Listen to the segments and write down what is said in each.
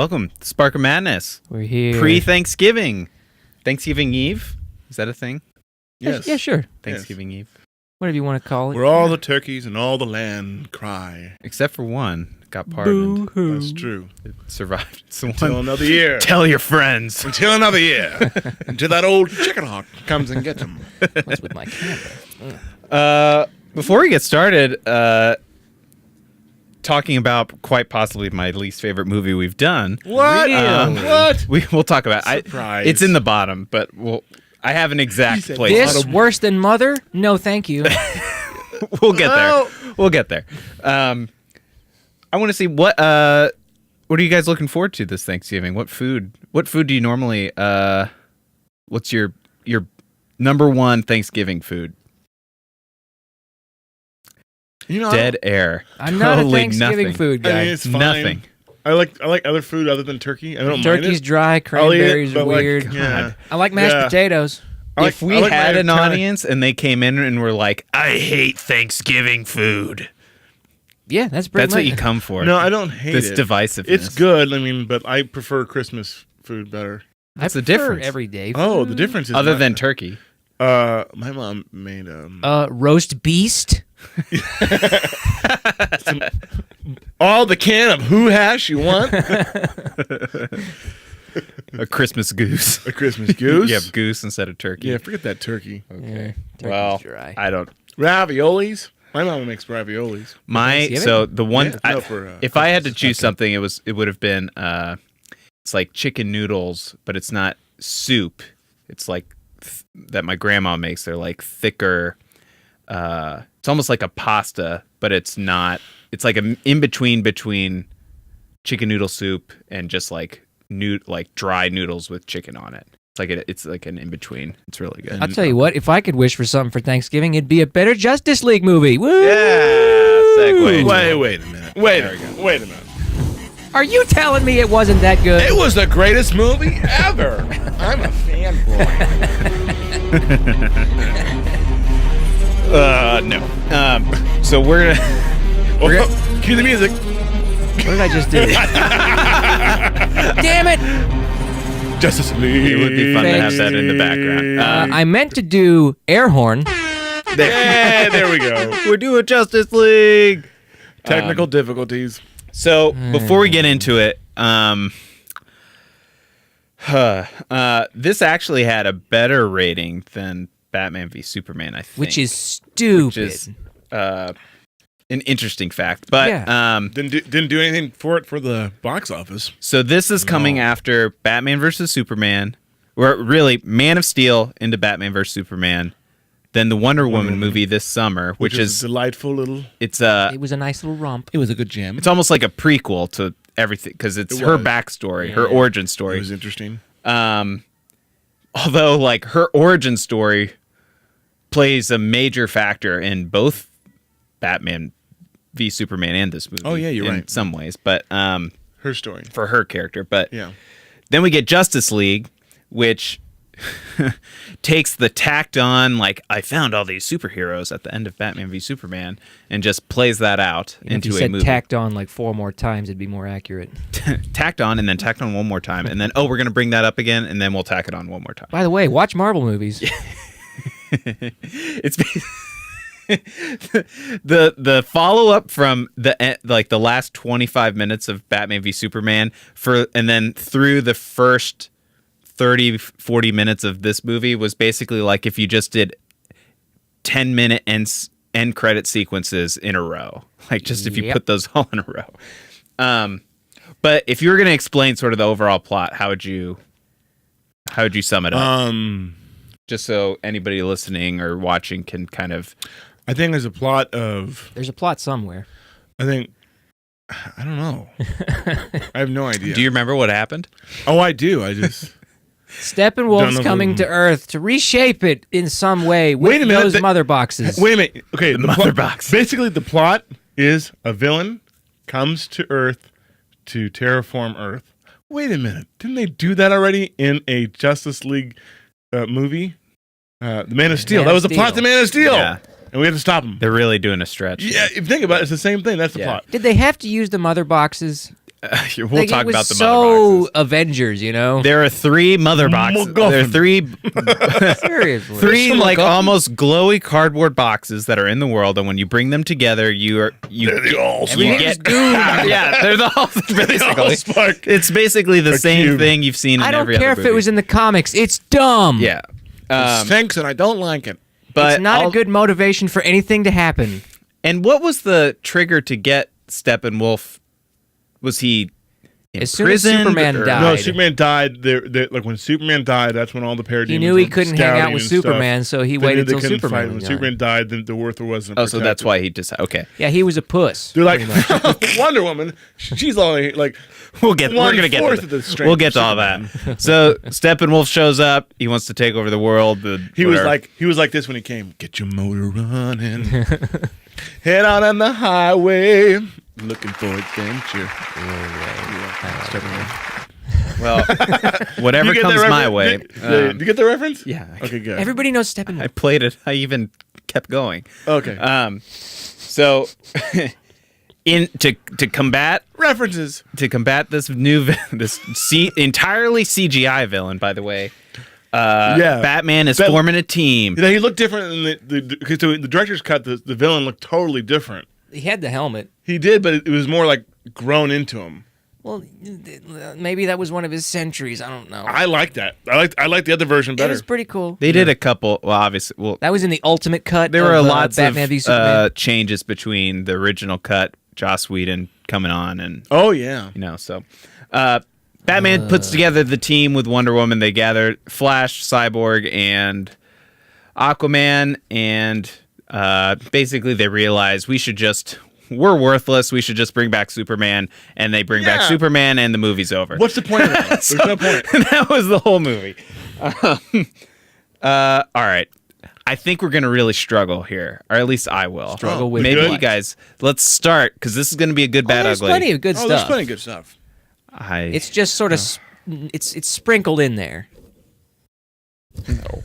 Welcome to Spark of Madness. We're here. Pre-Thanksgiving. Thanksgiving Eve? Is that a thing? Yes. Yeah, sure. Thanksgiving Eve. Whatever you want to call it. Where all the turkeys and all the land cry. Except for one. Got pardoned. Boo-hoo. That's true. It survived. It's the Until one. another year. Tell your friends. Until another year. Until that old chicken hawk comes and gets him. What's with my camera? Before we get started, talking about quite possibly my least favorite movie we've done. What? Really? What? We'll talk about it. Surprise. It's in the bottom, but I have an exact said place. This worse than Mother? No, thank you. We'll get there. Oh. We'll get there. I want to see what are you guys looking forward to this Thanksgiving? What food do you normally what's your number one Thanksgiving food? You know, Dead air. I'm not a Totally Thanksgiving nothing. food I guy. mean, it's fine. Nothing. I like other food other than turkey. I don't mind Turkey's it. dry, I'll eat it, cranberries are but, like, weird. yeah. I like mashed Yeah. potatoes. I If like- we I like had my an Italian- audience and they came in and were like, "I hate Thanksgiving food," Yeah, that's pretty that's much what you come for. No, I don't hate this it. divisiveness. It's good. I mean, but I prefer Christmas food better. What's the prefer difference? everyday Oh, food. the difference is Other than turkey. my mom made roast beast. all the can of who hash you want. A Christmas goose. A Christmas goose. You have goose instead of turkey. Yeah, forget that turkey. Okay. Yeah, Well, turkey's dry. I don't. Raviolis. My mama makes raviolis. Thanksgiving? So the one Yeah, no, for, if I had to Christmas. choose something, it would have been it's like chicken noodles, but it's not soup. It's like that my grandma makes. They're like thicker. It's almost like a pasta, but it's not. It's like an in between chicken noodle soup and just like dry noodles with chicken on it. It's like an in between. It's really good. I'll tell you what, if I could wish for something for Thanksgiving, it'd be a better Justice League movie. Woo! Yeah, segue. Wait a minute. Wait a minute. Are you telling me it wasn't that good? It was the greatest movie ever. I'm a fanboy. No. So we're gonna. Cue the music. What did I just do? Damn it! Justice League. It would be fun to have Thanks. that in the background. I meant to do air horn. Yeah, there we go. We're doing Justice League. Technical difficulties. So before we get into it, this actually had a better rating than Batman v Superman, I think. Which is stupid. Which is an interesting fact. But Yeah. Didn't do anything for it for the box office. so this is coming after Batman versus Superman, or really Man of Steel into Batman versus Superman, then the Wonder Woman movie this summer, which is a delightful little. it's it was a nice little romp. It was a good jam. It's almost like a prequel to everything because it's It her was. backstory, her Yeah. origin It story. was interesting. Although, like, her origin story plays a major factor in both Batman v Superman and this movie. Oh, yeah, you're in right. some ways, but Her story. for her character. But Yeah. then we get Justice League, which takes the tacked on, like, I found all these superheroes at the end of Batman v Superman, and just plays that out If into you a said movie. tacked on like 4 more times, it'd be more accurate. Tacked on, and then tacked on one more time, and then, we're going to bring that up again, and then we'll tack it on one more time. By the way, watch Marvel movies. It's the follow up from the last 25 minutes of Batman v Superman and then through the first 30-40 minutes of this movie was basically like if you just did 10-minute end credit sequences in a row, like just if you Yep. put those all in a row. But if you were going to explain sort of the overall plot, how would you sum it up? Just so anybody listening or watching can kind of. I think there's a plot of. There's a plot somewhere. I don't know. I have no idea. Do you remember what happened? Oh, I do. I just. Steppenwolf's know coming who- to Earth to reshape it in some way with Wait a minute, those mother boxes. Wait a minute. Okay, The mother plot- box. Basically, the plot is a villain comes to Earth to terraform Earth. Wait a minute. Didn't they do that already in a Justice League movie? The Man of Steel. Man That of was the plot to Man of Steel. Yeah. And we had to stop him. They're really doing a stretch. Yeah, if you think about it, it's the same thing. That's the Yeah. plot. Did they have to use the mother boxes? we'll Like, talk it was about the so mother boxes. Avengers, you know. There are 3 mother boxes. There are three Seriously. three Some like MacGuffin. almost glowy cardboard boxes that are in the world, and when you bring them together, you They all you get yeah, they're the all basically. spark. It's basically the A same cube. thing you've seen in I don't every care other if it movie. was in the comics. It's dumb. Yeah. Thanks, and I don't like it. But It's not I'll- a good motivation for anything to happen. And what was the trigger to get Steppenwolf? Was he As soon as imprisoned, Superman or- died. No, Superman died. Like when Superman died, that's when all the parademons He knew he were couldn't hang out scouting with and stuff. Superman, so he They waited knew they till couldn't fight. Superman When died. Superman died, the Worth wasn't. Oh, so that's protected. why he decided. Okay, Yeah, he was a puss. They're like pretty much. Wonder Woman. She's only like we're gonna get to 1/4 that. of the strength We'll get to of all that. So Steppenwolf shows up. He wants to take over the world. he was like this when he came. Get your motor running. Head out on the highway, looking for adventure. Steppenwolf. well, whatever You get comes that my reference? way. Did you get the reference? Yeah, Okay, good. Everybody knows Steppenwolf. I played it. I even kept going. Okay. So to combat References. this entirely CGI villain, by the way. Yeah. Batman is Bat- forming a team. You know, he looked different in because the director's cut. The villain looked totally different. He had the helmet. He did, but it was more like grown into him. Well, maybe that was one of his centuries. I don't know. I like that. I like the other version It better. was pretty cool. They did a couple. Well, obviously, That was in the ultimate cut. there were of, lots Batman v of Superman. changes between the original cut, Joss Whedon coming on, and Oh yeah. so Batman puts together the team with Wonder Woman. They gather Flash, Cyborg, and Aquaman, and basically they realize we're worthless. We should just bring back Superman, and they bring back Yeah. Superman, and the movie's over. What's the point of that? There's no point. That was the whole movie. All right. I think we're going to really struggle here, or at least I will. Struggle with Maybe what? you guys, let's start, because this is going to be a good, bad, There's ugly. plenty of good Oh, there's stuff. plenty of good stuff. It's just sort of it's sprinkled in there. No.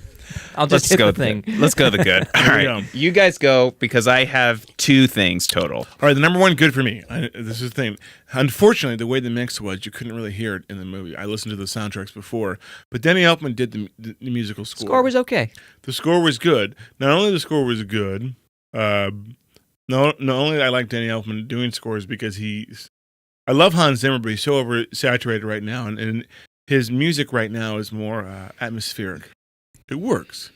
I'll just Let's hit go the with thing. Let's go the good. All Here we right. go. You guys go, because I have 2 things total. All right, the number one good for me. This is the thing. Unfortunately, the way the mix was, you couldn't really hear it in the movie. I listened to the soundtracks before, but Danny Elfman did the musical score. Score was okay. The score was good. Not only the score was good, not only I like Danny Elfman doing scores because I love Hans Zimmer, but he's so oversaturated right now, and his music right now is more atmospheric. It works.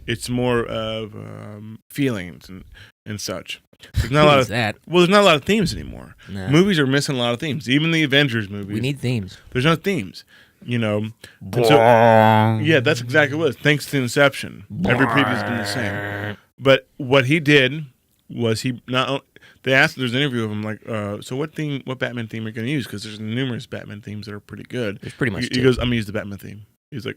It's more of feelings and such. There's not a lot What of is that? well, there's not a lot of themes anymore. Nah. Movies are missing a lot of themes. Even the Avengers movies. We need themes. There's no themes. You know. And so, yeah, that's exactly what it was. Thanks to Inception, every preview has been the same. But what he did was they asked. There's an interview of him like, so what Batman theme are you going to use? Because there's numerous Batman themes that are pretty good. There's pretty much He two. goes, I'm gonna use the Batman theme. He's like,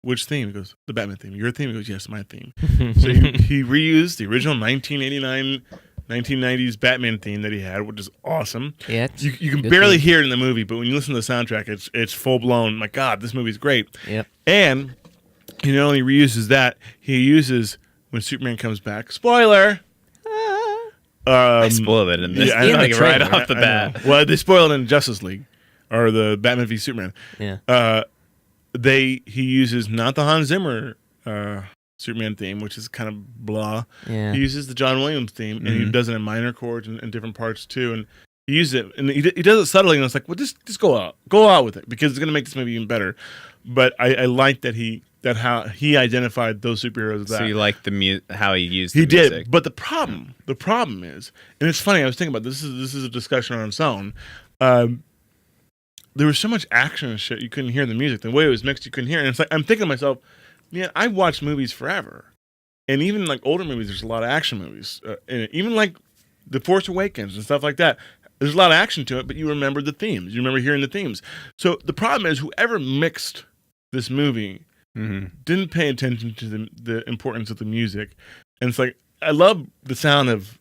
which theme? He goes, the Batman theme. Your theme? He goes, yes, my theme. So he reused the original 1990s Batman theme that he had, which is awesome. Yeah, it's You can good barely theme. hear it in the movie, but when you listen to the soundtrack, it's full blown. My God, this movie's great. Yep. And he not only reuses that, he uses when Superman comes back. Spoiler. I spoiled it in this. Yeah, I know. like right trailer. off the I bat. know. Well, they spoiled it in Justice League or the Batman v Superman. Yeah. He uses not the Hans Zimmer Superman theme, which is kind of blah. Yeah. He uses the John Williams theme, and he Mhm. does it in minor chords and different parts too. And he uses it, and he does it subtly. And it's like, well, just go out with it because it's gonna make this movie even better. But I like that how he identified those superheroes. With that. So you like how he used He the did, music. but the problem is, and it's funny. I was thinking about this. This is a discussion on its own. There was so much action and shit you couldn't hear the music. The way it was mixed, you couldn't hear. And it's like I'm thinking to myself, man, I watched movies forever, and even like older movies, there's a lot of action movies, and even like The Force Awakens and stuff like that. There's a lot of action to it, but you remember the themes. You remember hearing the themes. So the problem is, whoever mixed this movie Mhm. didn't pay attention to the importance of the music. And it's like, I love the sound of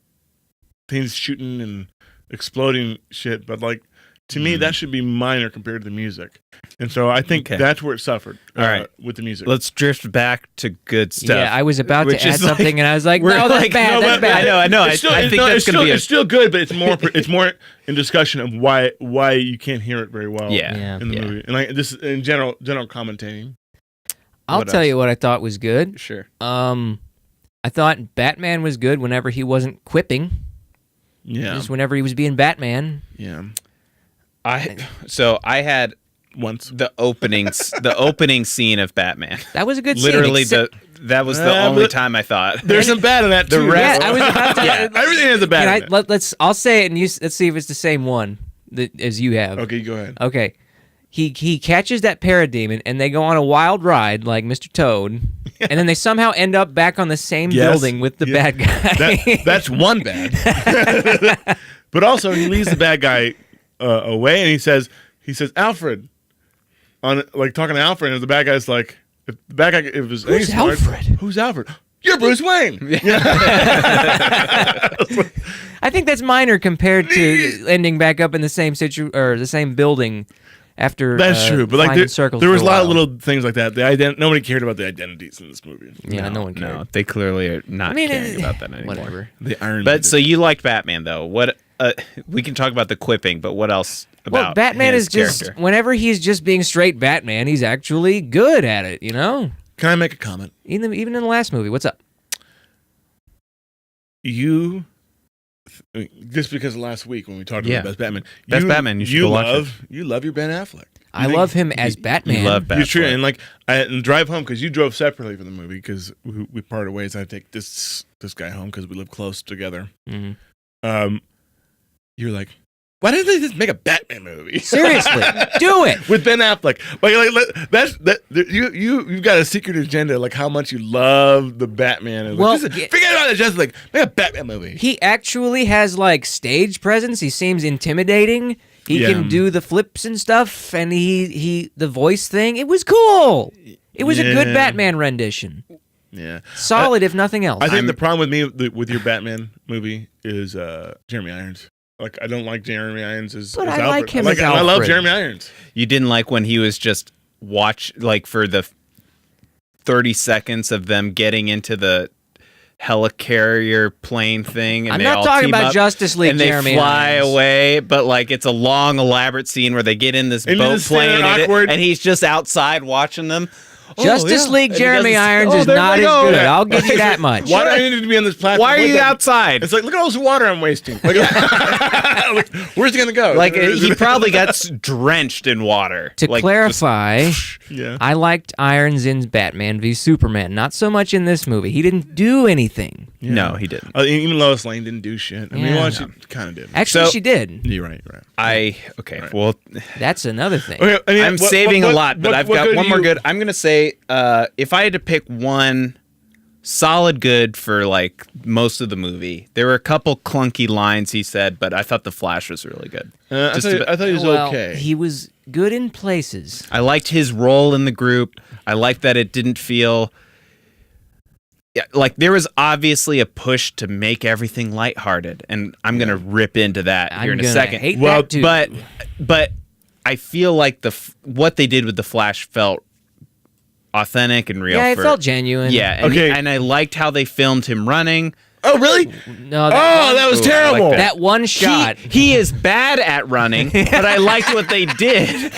things shooting and exploding shit, but like, To me, that should be minor compared to the music. And so I think that's where it suffered. All right. With the music. Let's drift back to good stuff. Yeah, I was about which to add is like- something, and I was like, we're no, that's like, bad. no, That's but- bad. I know. It's still, I think that's going to be it's still good, but it's more in discussion of why you can't hear it very well. Yeah. In the movie, and like this in general commentating. I'll What tell else? you what I thought was good. Sure. I thought Batman was good whenever he wasn't quipping. Yeah, Just whenever he was being Batman. yeah. I had Once the opening scene of Batman. That was a good Literally scene. that was the Yeah, only but- time I thought. there's some bad in that The too. rest- Yeah, I was about to. Yeah. Everything has a bad. in it. I'll say it, and let's see if it's the same one as you have. Okay, go ahead. Okay. He catches that parademon, and they go on a wild ride like Mr. Toad, and then they somehow end up back on the same Yes. building with the Yeah. bad guy. That's one bad. But also, he leaves the bad guy away, and he says, Alfred, on like talking to Alfred, and the bad guy's like, if the bad guy, if it was any Who's smart, Alfred? Who's Alfred? You're Bruce Wayne. I think that's minor compared to ending back up in the same or the same building after. That's true, but like flying in circles there was a for lot of while. little things like that. Nobody cared about the identities in this movie. Yeah, no one cared. No, they clearly are not caring it- about that anymore. Whatever. The Iron. But so you liked Batman though? What? We can talk about the quipping, but what else about Well, Batman his is just character? whenever he's just being straight Batman, he's actually good at it. You know, can I make a comment? even in the last movie. What's up? You. Just because of last week when we talked Yeah. about Best Batman, Best Batman, you should go watch it. you love your Ben Affleck. I love him as Batman. You love Batman. You true, and like and drive home because you drove separately for the movie because we parted ways. I had to take this guy home because we live close together. Mhm. You're like, why didn't they just make a Batman movie? Seriously, do it. With Ben Affleck, you've got a secret agenda, like how much you love the Batman. And Well, forget about it, just like make a Batman movie. He actually has like stage presence. He seems intimidating. He Yeah. can do the flips and stuff, and he the voice thing. It was cool. It was a good Yeah. Batman rendition. Yeah, Solid, if nothing else. I think the problem with me with your Batman movie is Jeremy Irons. Like I don't like Jeremy Irons as But as I like Alfred. him as I love Alfred. Jeremy Irons. You didn't like when he was just for the 30 seconds of them getting into the helicarrier plane thing, and I'm they not all talking team about up, Justice League and they Jeremy fly Irons. away, but like it's a long, elaborate scene where they get in this And boat just stand plane, awkward. and he's just outside watching them. Justice yeah. League And he Jeremy doesn't- Irons oh, is there not we as go. good. Yeah. I'll give you that much. Why do I need to be on this platform? Why are What you the- outside? It's like, look at all this water I'm wasting. Like, like, where's he gonna go? Like he probably got drenched in water. To like, clarify, yeah. I liked Irons in Batman v Superman. Not so much in this movie. He didn't do anything. No, he didn't. Even Lois Lane didn't do shit. I mean, Yeah. well, she kind of did. Actually, So- she did. You're right. You're right. Okay. Well, That's another thing. Okay, I mean, I'm what- saving what- a lot, but what- I've what got good one do more you- good. I'm gonna say, if I had to pick one solid good for like most of the movie, there were a couple clunky lines he said, but I thought the Flash was really good. I Just thought, about- I thought he was Well, okay. he was good in places. I liked his role in the group. I liked that it didn't feel. Yeah, like there was obviously a push to make everything lighthearted, and I'm gonna rip into that here I'm in a gonna second. hate Well, that too. but I feel like what they did with the Flash felt authentic and real. yeah, it for- felt genuine. Yeah, and, Okay. and I liked how they filmed him running. oh, really? No, Oh, that was Ooh, I like terrible. that. that one shot. He is bad at running, but I liked what they did.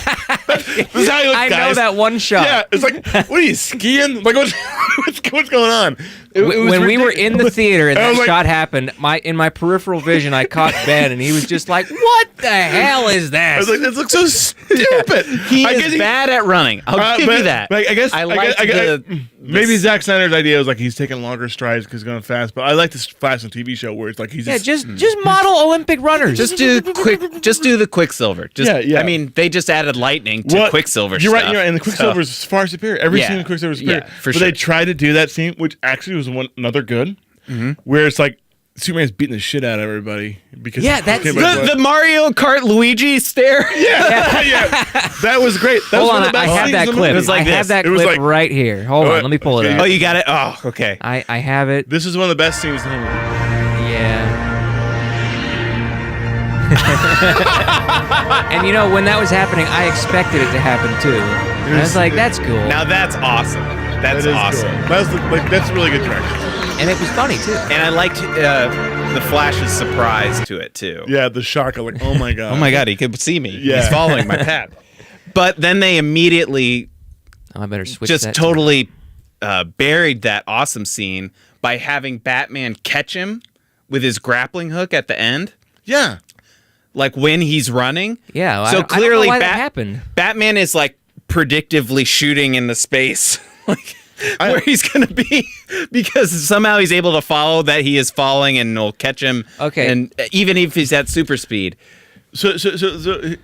This is how he looks, I know guys. that one shot. Yeah, it's like, what are you skiing? Like, what's going on? It was When we were ridiculous. in the theater and I that was like- shot happened, in my peripheral vision, I caught Ben, and he was just like, "What the hell is I this?" was like, this looks so stupid. He I is guess bad at running. I'll give but- you that. but I guess I liked maybe Zack Snyder's idea was like he's taking longer strides because he's going fast. But I like this Flash on TV show where it's like he's yeah, just, just model Olympic runners. Just do the Quicksilver. Just, Yeah, yeah. I mean, they just added lightning to What- Quicksilver. You're right. stuff, You're right. And the Quicksilver is far superior. Every Yeah. scene of Quicksilver is superior. Yeah, for but they sure. tried to do that scene, which actually was another good, where it's like Superman's beating the shit out of everybody because Yeah, that's- the Mario Kart Luigi stare. yeah. That was great. That Hold was one on, of the I best have scenes that in the clip. movie. It was like I have this. that It was clip like- right here. Hold on, let me pull it Okay. up. Oh, you got it. Oh, okay. I have it. This is one of the best scenes in the movie. Yeah. And you know, when that was happening, I expected it to happen too. And I was like, that's cool. Now that's awesome. That's That is awesome. cool. That's really good direction. And it was funny too. And I liked the Flash's surprise to it too. Yeah, the shock of like, oh my god. Oh my God, he could see me. Yeah. He's following my path. But then they immediately Oh, I better switch just that. totally buried that awesome scene by having Batman catch him with his grappling hook at the end, Yeah. like when he's running. Yeah. So I don't know clearly, why that happened. Batman is like predictively shooting in the space, like where he's gonna be, because somehow he's able to follow that he is falling and will catch him. Okay. And even if he's at super speed, So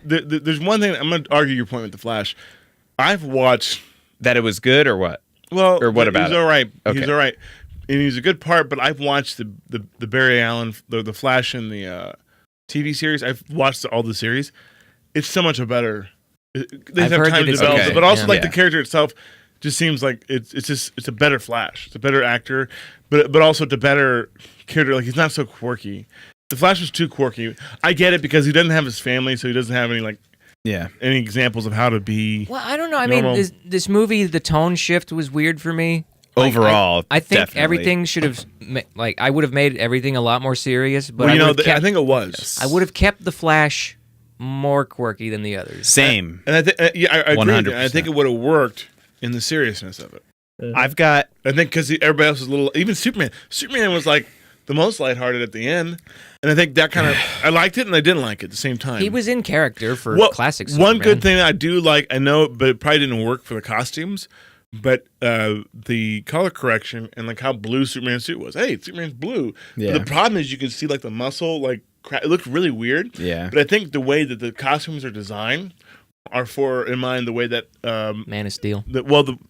there's one thing I'm going to argue your point with the Flash. I've watched. that it was good or what? Well, Or what about he's it? all right. Okay. He's all right, and he's a good part. But I've watched the Barry Allen, the Flash in the TV series. I've watched all the series. It's so much a better. They I've have heard time that to it's develop okay. it, but also Yeah. like Yeah. the character itself just seems like it's a better Flash. It's a better actor, but also the better character. Like he's not so quirky. The Flash was too quirky. I get it because he doesn't have his family, so he doesn't have any examples of how to be. Well, I don't know. I Normal. mean, this movie, the tone shift was weird for me. Like, Overall, I think definitely. everything should have like I would have made everything a lot more serious. But Well, you I know, would have I kept, think it was. I would have kept the Flash more quirky than the others. Same. And I think, I agree. with you. 100%. I think it would have worked in the seriousness of it. I've got I think because everybody else was a little. Even Superman. Superman was like the most lighthearted at the end, and I think that kind of I liked it and I didn't like it at the same time. He was in character for Well, classic One Superman. good thing that I do like, I know, but it probably didn't work for the costumes. But the color correction and like how blue Superman's suit was. Hey, Superman's blue. Yeah. But the problem is you could see like the muscle, like it looked really weird. Yeah. But I think the way that the costumes are designed are for in mind the way that Man of Steel.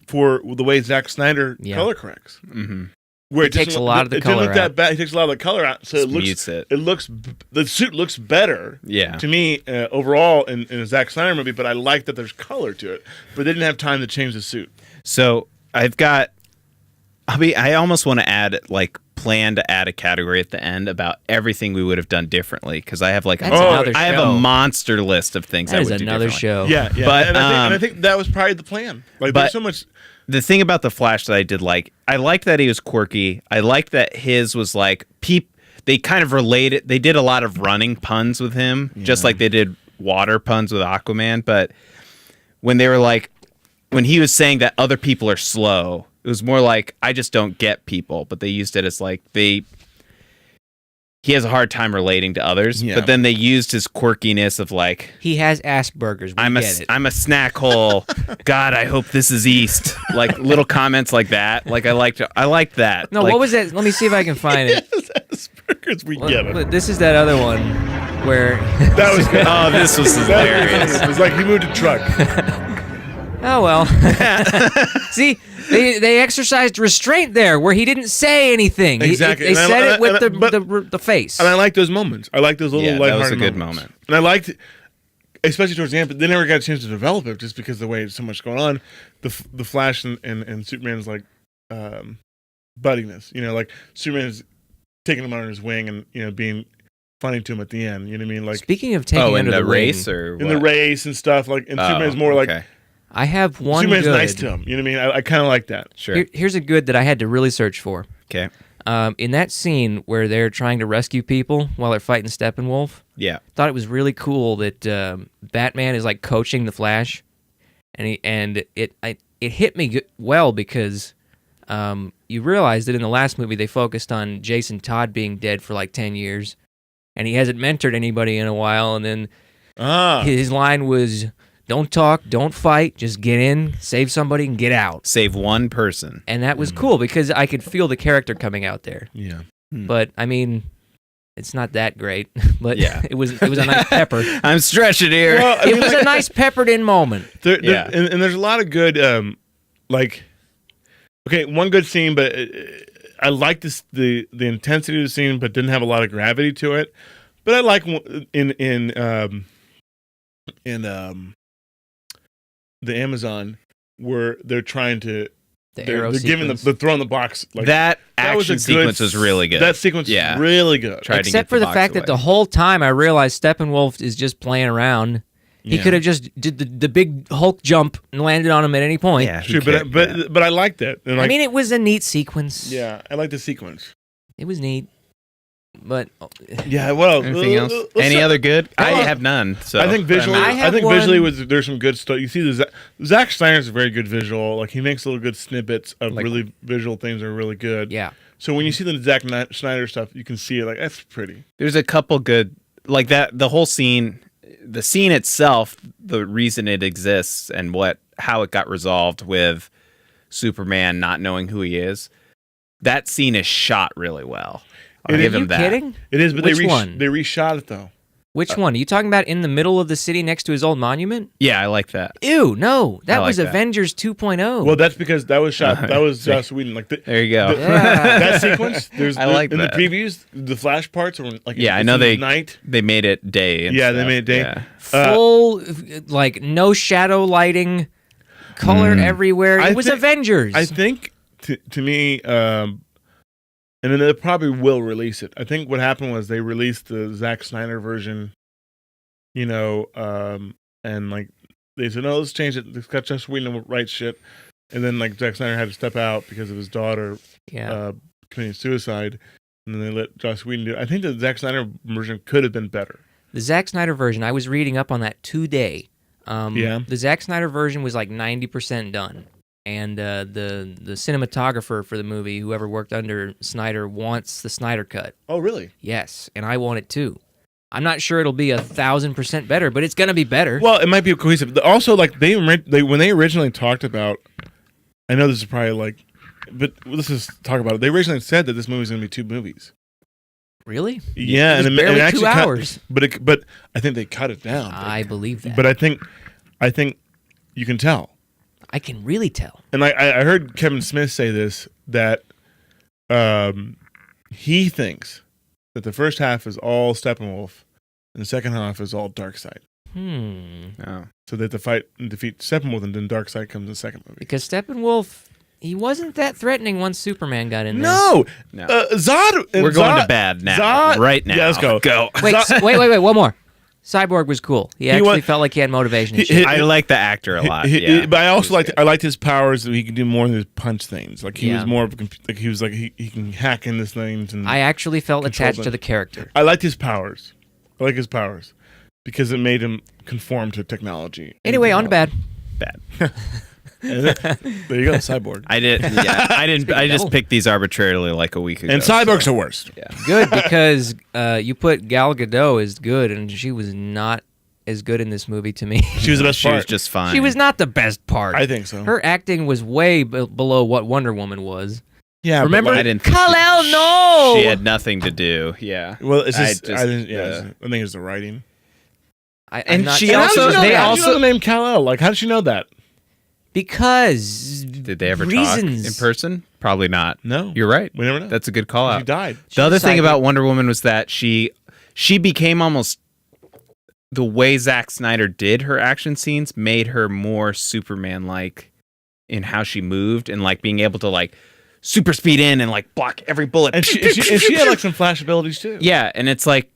for the way Zack Snyder Yeah. color corrects. Mm-hmm. Where He takes doesn't a look- lot of the it didn't color look that out. bad. He takes a lot of the color out, so it looks. Mutes it. It looks. The suit looks better. Yeah. To me, overall, in a Zack Snyder movie, but I like that there's color to it. But they didn't have time to change the suit. So I've got. I almost want to plan to add a category at the end about everything we would have done differently because I have like That's another I have show. a monster list of things I That is would do another differently. show. Yeah, yeah. But, and I think that was probably the plan. Like, but- there's so much. The thing about the Flash that I did like, I liked that he was quirky. I liked that his was like they kind of related. They did a lot of running puns with him, just like they did water puns with Aquaman. But when they were like, when he was saying that other people are slow, it was more like I just don't get people. But they used it as like he has a hard time relating to others. Yeah. But then they used his quirkiness of like, He has Asperger's. We get it. I'm a snack hole. God, I hope this is East. Like little comments like that. Like I liked that. No, Like, what was that? Let me see if I can find it. Asperger's, we get it. Look, this is that other one where. That was good. Oh, this was hilarious. It was like he moved a truck. Oh well. See, they exercised restraint there, where he didn't say anything. Exactly. They And I- said and it with I- the face. And I like those moments. I like those little Yeah, that lighthearted was a good moments. moment. And I liked, especially towards the end, but they never got a chance to develop it just because of the way there's so much going on. The Flash and Superman's like buddiness. You know, like Superman's taking him under his wing and being funny to him at the end. You know what I mean? Like Speaking of taking Oh, in under the the race wing, or in the race and stuff. Like and Superman's more like I have one Superman's good. nice to him. You know what I mean? I kind of like that. Sure. Here's a good that I had to really search for. Okay. In that scene where they're trying to rescue people while they're fighting Steppenwolf, Yeah. thought it was really cool that Batman is like coaching the Flash, and it hit me well because you realize that in the last movie they focused on Jason Todd being dead for like 10 years, and he hasn't mentored anybody in a while, and then his line was, "Don't talk, don't fight, just get in, save somebody, and get out." Save one person. And that was cool because I could feel the character coming out there. Yeah. But I mean, it's not that great. But Yeah. it was a nice pepper. I'm stretching here. Well, I It mean, was a nice peppered in moment. Yeah. and there's a lot of good, one good scene, but I like this the intensity of the scene, but didn't have a lot of gravity to it. But I like in the Amazon where they're trying to The they're arrow giving sequence. the throwing the box. Like, that was a action good sequence was really good. That sequence Yeah. was really good. Tried to get Except for the box fact that away. the whole time I realized Steppenwolf is just playing around. He Yeah. could have just did the big Hulk jump and landed on him at any point. Yeah, he True, can't- but I liked that. And I like, mean, it was a neat sequence. yeah, I like the sequence. It was neat. But Yeah, well, Anything else? let's Any say- other good? I Well, have none. So I think visually, I have visually one- there's some good stuff. You see, Zack Snyder's a very good visual. Like he makes little good snippets of Like- really visual things that are really good. yeah, So when you see the Zack Snyder stuff, you can see it like that's pretty. there's a couple good like that. The whole scene, the scene itself, the reason it exists and how it got resolved with Superman not knowing who he is. That scene is shot really well. I'll Are give Are him you that. kidding? It is, but Which they one? they reshot it though. Which one? Are you talking about in the middle of the city next to his old monument? Yeah, I like that. Ew, no. That like was that. Avengers 2.0. Well, that's because that was shot. That was See. Joss Whedon. Like There you go. Yeah. that sequence. There's I like in that. the previews, the flash parts are like Yeah, I it's know in they- the night. They made it day. And Yeah, they stuff. made it day. Yeah. Full, like, no shadow lighting, color everywhere. I It was think- Avengers. I think to me, and then they probably will release it. I think what happened was they released the Zack Snyder version, and like they said, no, let's change it. It's got Joss Whedon to write shit, and then like Zack Snyder had to step out because of his daughter yeah. committing suicide, and then they let Joss Whedon do it. I think the Zack Snyder version could have been better. The Zack Snyder version, I was reading up on that today. Yeah. The Zack Snyder version was like 90% done. And the cinematographer for the movie, whoever worked under Snyder, wants the Snyder cut. Oh, really? Yes, and I want it too. I'm not sure it'll be 1,000% better, but it's gonna be better. Well, it might be cohesive. Also, like they when they originally talked about, I know this is probably like, but let's just talk about it. They originally said that this movie was going to be 2 movies. Really? Yeah, It was and barely it actually 2 cut- hours. but I think they cut it down. I believe that. But I think you can tell. I can really tell. And I heard Kevin Smith say this that he thinks that the first half is all Steppenwolf and the second half is all Darkseid. Oh. So that the fight and defeat Steppenwolf and then Darkseid comes in the second movie. Because Steppenwolf, he wasn't that threatening once Superman got in there. No, No. Zod. We're going Zod- to bad now. Zod- Right now. Yeah, let's go. Go. Wait, Zod- wait, one more. Cyborg was cool. He actually was- felt like he had motivation and He- shit. I like the actor a lot. He- yeah. but I also He was liked I liked his powers that he could do more than just punch things. Like he Yeah. was more of a, like he was like he can hack into things and I actually felt Control attached to them. the character. I liked his powers. I like his powers because it made him conform to technology. Anyway, on to bad. bad. And there you go, Cyborg. I did. Yeah, I didn't. I just devil. picked these arbitrarily like a week ago. And Cyborg's the worst. Yeah. Good, because you put Gal Gadot as good, and she was not as good in this movie to me. She was the best She part. was just fine. She was not the best part. I think so. Her acting was way below what Wonder Woman was. yeah, but Remember? I didn't. think Kal-El, she- no! She had nothing to do. Yeah. well, it's just, I I think it's the writing. I'm And not she sure. How did also- you know they that? How did also- you know the name Kal-El. Like, how did she know that? Because Did they ever reasons. talk in person? Probably not. No, You're right. we never know. That's a good call She out. died. The other thing Cyborg. about Wonder Woman was that she became almost the way Zack Snyder did her action scenes made her more Superman like in how she moved and like being able to like super speed in and like block every bullet. And she had like some flash abilities too. yeah, and it's like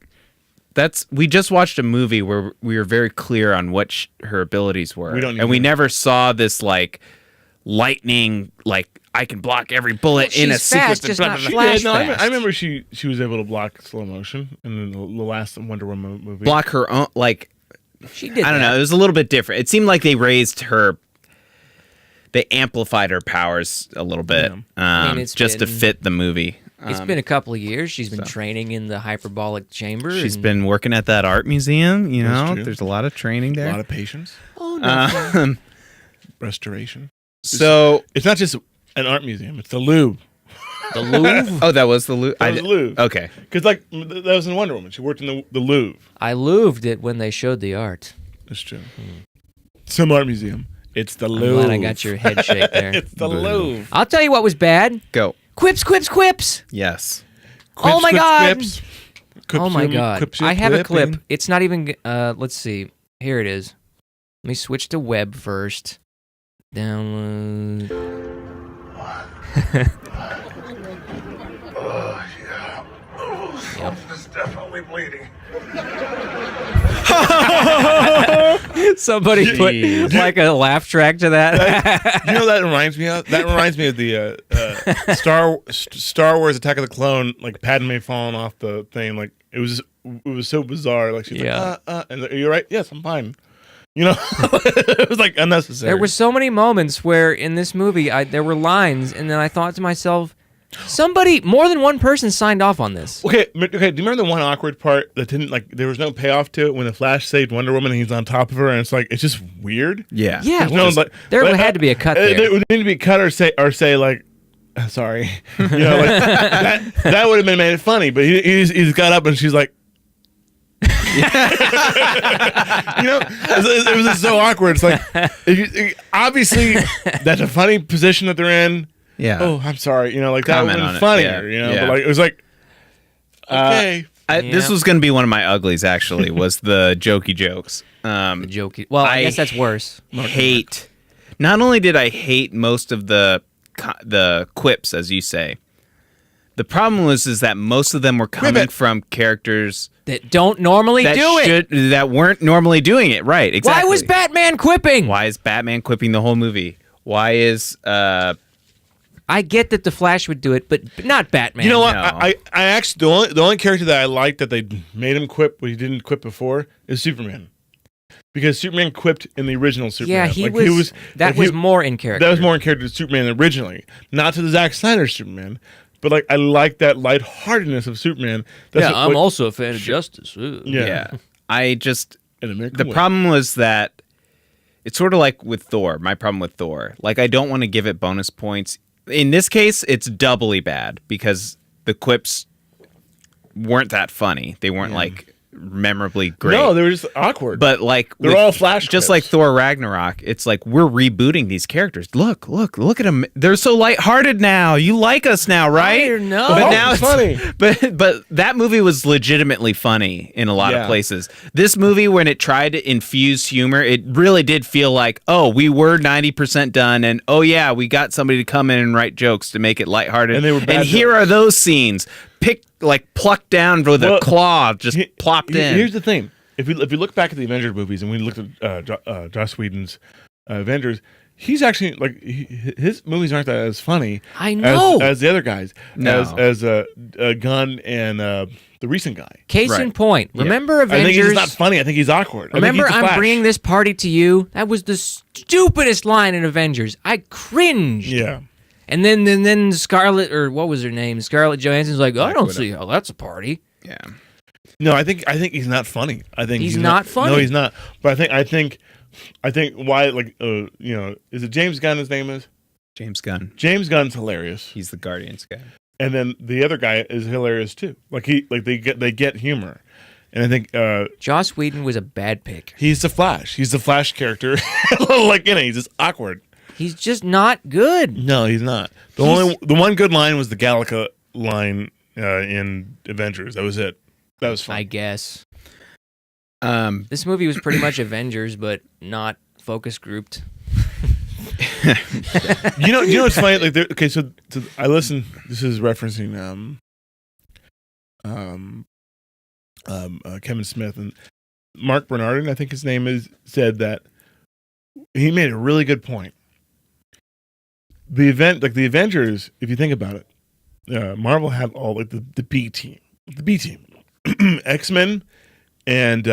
we just watched a movie where we were very clear on what her abilities were. We don't need and we to. never saw this like lightning like I can block every bullet Well, in a she's sequence. fast, just blah, not blah, She blah. flash did. No, fast. I remember she was able to block slow motion in the last Wonder Woman movie. block her own like she did I don't know. It was a little bit different. It seemed like they raised her. They amplified her powers a little bit, I mean, it's just to been- fit the movie. It's been a couple of years. She's been training in the hyperbolic chamber. She's and- been working at that art museum. You That's know, true. there's a lot of training a there. lot of patience, Oh, no. Um, restoration. so, It's not just an art museum; it's the Louvre. the Louvre. oh, that was the Louvre. That was the Louvre. Okay, Because like that was in Wonder Woman. She worked in the Louvre. I Louvred it when they showed the art. That's true. Some art museum. It's the I'm Louvre. glad I got your head shake there. It's the Boo. Louvre. I'll tell you what was bad. go. Quips, quips, quips. Yes. Oh my God. Quips. Oh my God. Quips, I have a quipping. clip. It's not even. Let's see. Here it is. Let me switch to web first. Download. Yep. It's definitely bleeding. Somebody put like a laugh track to that. You know what that reminds me of? That reminds me of the Star Wars Attack of the Clone, like Padme falling off the thing. Like it was so bizarre. Like she's like, and you're right. Yes, I'm fine. You know, it was like unnecessary. There were so many moments where in this movie there were lines, and then I thought to myself, more than one person signed off on this. Okay. Do you remember the one awkward part that didn't like? There was no payoff to it when the Flash saved Wonder Woman and he's on top of her, and it's like it's just weird. Yeah. Yeah, There's no, like, there but, had to be a cut There there. would need to be a cut or say like, sorry, you know, like, that would have been made it funny. But he's got up and she's like, you know, it was just so awkward. It's like obviously that's a funny position that they're in. Yeah. Oh, I'm sorry. You know, like that would Comment have on been it. funnier. Yeah. You know, Yeah. but like it was like okay. This was going to be one of my uglies, actually, was the jokey jokes. Jokey. Well, I guess that's worse. Hate. Not only did I hate most of the quips, as you say, the problem is that most of them were coming from characters That don't normally that weren't normally doing it. Right, exactly. Why was Batman quipping? Why is Batman quipping the whole movie? Why is I get that the Flash would do it, but not Batman. You know what? No. I actually the only character that I liked that they made him quip, but he didn't quip before, is Superman. Because Superman quipped in the original Superman. Yeah, he was more in character. That was more in character to Superman originally, not to the Zack Snyder Superman. But like, I like that lightheartedness of Superman. That's I'm also a fan of Justice. Yeah. I just In American the way. problem was that it's sort of like with Thor. My problem with Thor, like I don't want to give it bonus points. In this case, it's doubly bad because the quips weren't that funny. They weren't like memorably great. No, they were just awkward. But like They're all Flash just quips. like Thor Ragnarok. It's like we're rebooting these characters. Look at them. They're so lighthearted now. You like us now, right? I know. But Oh, now it's funny. But that movie was legitimately funny in a lot of Yeah. places. This movie, when it tried to infuse humor, it really did feel like, oh, we were 90% done, and oh yeah, we got somebody to come in and write jokes to make it lighthearted. And they were bad and here jokes. are those scenes. Plucked down with a claw, just plopped in. Here's the thing: if you look back at the Avengers movies, and we looked at Joss Whedon's Avengers, he's actually like his movies aren't that as funny. I know. as the other guys, No. as Gunn and the recent guy. Case in point, remember I think Avengers? he's not funny. I think he's awkward. Remember, I think he's the I'm Flash. bringing this party to you. That was the stupidest line in Avengers. I cringed. Yeah. And then Scarlett, or what was her name? Scarlett Johansson's like, I don't see how that's a party. Yeah. No, I think he's not funny. I think He's not funny. No, he's not. But I think why like you know, is it James Gunn? His name is James Gunn. James Gunn's hilarious, He's the Guardians guy. and then the other guy is hilarious too. Like they get humor, and I think Joss Whedon was a bad pick. he's the Flash. He's the Flash character. Like he's just awkward. He's just not good. No, he's not. The one good line was the Gallica line in Avengers. That was it. That was fun. I guess. Um, This movie was pretty much Avengers, but not focus grouped. You know what's funny? Like, okay, so I listened. This is referencing Kevin Smith and Mark Bernardin, I think his name is, said that he made a really good point. The Avengers, if you think about it, Marvel had all like the B team, X-Men and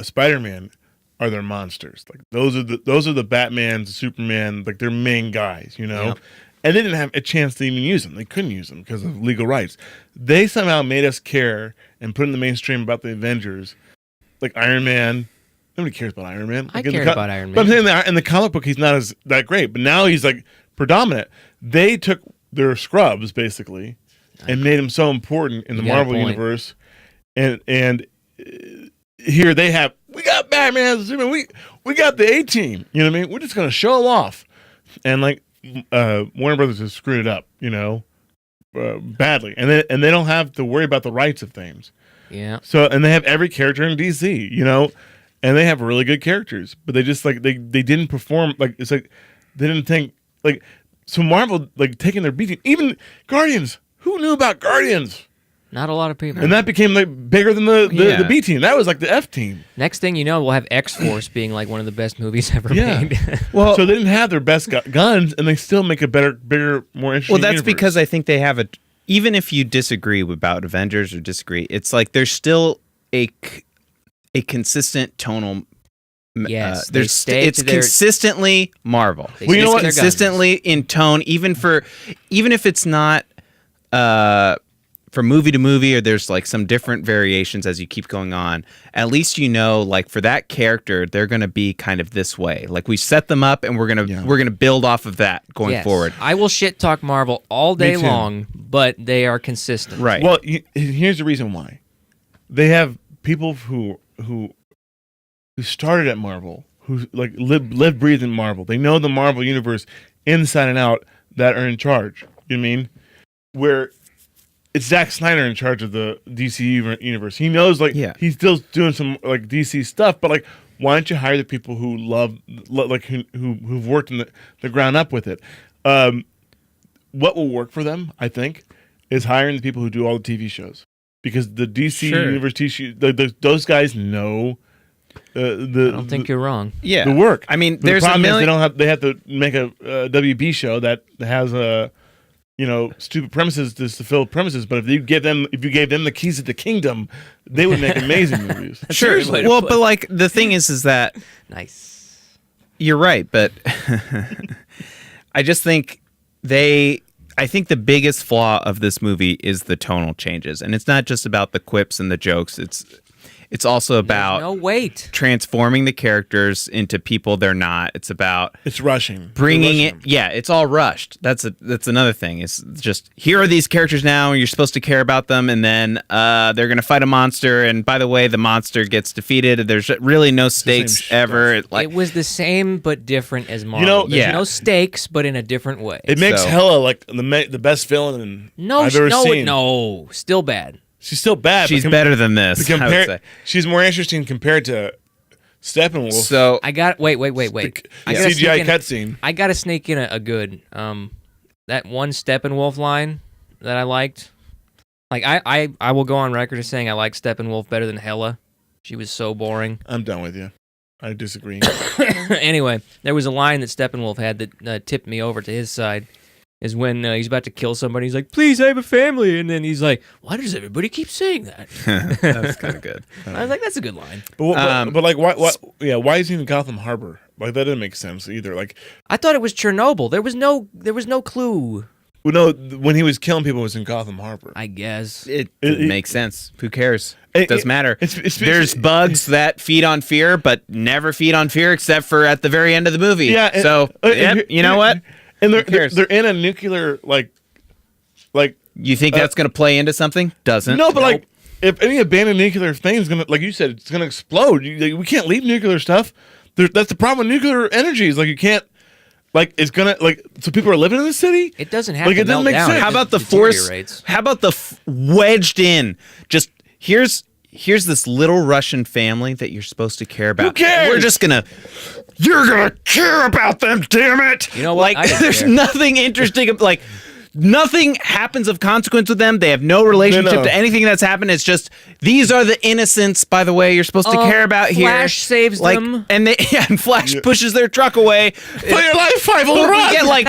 Spider-Man are their monsters. Like those are the Batman, Superman, like their main guys, you know. Yep. And they didn't have a chance to even use them. They couldn't use them because of legal rights. They somehow made us care and put in the mainstream about the Avengers, like Iron Man. Nobody cares about Iron Man. I Like, in the cared about Iron But I'm Man. saying that in the comic book, he's not as that great. But now he's like predominant. They took their scrubs basically and made him so important in the You got a Marvel point. universe. And here they have, we got Batman, Superman, we got the A-Team. You know what I mean? We're just gonna show them off. And like Warner Brothers has screwed it up, you know, badly. And they don't have to worry about the rights of things. Yeah. So, and they have every character in DC, you know, and they have really good characters, but they just like they didn't perform. Like it's like they didn't think like So Marvel like taking their beating. Even Guardians. Who knew about Guardians? Not a lot of people. And that became like bigger than the B team. That was like the F team. Next thing you know, we'll have X-Force being like one of the best movies ever Yeah. made. Well, So they didn't have their best guns, and they still make a better, bigger, more interesting. well, that's universe. because I think they have a. Even if you disagree about Avengers or disagree, it's like there's still a consistent tonal. Yes, they there's stay it's to their- consistently Marvel. They Well, you stick know to what? their guns. Consistently in tone, even if it's not from movie to movie, or there's like some different variations as you keep going on. At least you know, like for that character, they're going to be kind of this way. Like we set them up, and we're gonna build off of that going Yes. forward. I will shit talk Marvel all day too. long, but they are consistent. Right. Well, here's the reason why. They have people who started at Marvel, who like live, breathe in Marvel. They know the Marvel universe inside and out, that are in charge. You know what I mean? Where it's Zack Snyder in charge of the DC universe. He knows, like, he's still doing some like DC stuff, but like, why don't you hire the people who like who've worked in the ground up with it? What will work for them, I think, is hiring the people who do all the TV shows, because the DC universe those guys know I don't think you're wrong. Yeah, the work. I mean, But there's the a problem is million. they have to make a WB show that has a stupid premises just to fill premises. But if you gave them the keys to the kingdom, they would make amazing movies. Sure. That's a good way to Well, put but like the thing is that Nice. you're right, but I just think I think the biggest flaw of this movie is the tonal changes, and it's not just about the quips and the jokes. It's also about No wait. transforming the characters into people they're not. It's about It's rushing, bringing They're it. rushing. Yeah, it's all rushed. That's another thing. It's just, here are these characters now, and you're supposed to care about them, and then they're gonna fight a monster, and by the way, the monster gets defeated. There's really no stakes stuff. ever. It was the same but different as Marvel. know, There's yeah. no stakes, but in a different way. It makes So- Hela like the best villain I've ever seen. no, still bad. She's still bad. She's but better than this. I would say. She's more interesting compared to Steppenwolf. So I got wait. the I gotta CGI sneak in- cutscene. I gotta sneak in a good that one Steppenwolf line that I liked. Like I will go on record as saying I like Steppenwolf better than Hela. She was so boring. I'm done with you. I disagree. Anyway, there was a line that Steppenwolf had that tipped me over to his side. Is when he's about to kill somebody. He's like, "Please, I have a family," and then he's like, "Why does everybody keep saying that?" that's kind of good. I was like, "That's a good line." But like, why is he in Gotham Harbor? Like, that didn't make sense either. Like, I thought it was Chernobyl. There was no clue. well, no, when he was killing people, it was in Gotham Harbor. I guess. It It- makes sense. Who cares? It- It doesn't matter. it's- There's bugs that feed on fear, but never feed on fear except for at the very end of the movie. Yeah. and- So, and you know what? And Who cares? they're in a nuclear like. You think that's going to play into something? Doesn't. No, but like, if any abandoned nuclear thing is gonna, like you said, it's gonna explode. We can't leave nuclear stuff. That's the problem with nuclear energy. Is like you can't, like, it's gonna, like, so people are living in the city. It doesn't have Like, to it doesn't melt make down. sense. It How about just the force? deteriorates. How about the wedged in? Just here's this little Russian family that you're supposed to care about. Who cares? We're just gonna. You're gonna care about them, damn it! You know what? Like, I didn't there's care. nothing interesting. Like, nothing happens of consequence with them. They have no relationship No. to anything that's happened. It's just these are the innocents, by the way, you're supposed to care about here. Flash saves like, them. and and Flash pushes their truck away. For your life, Five will We run. get like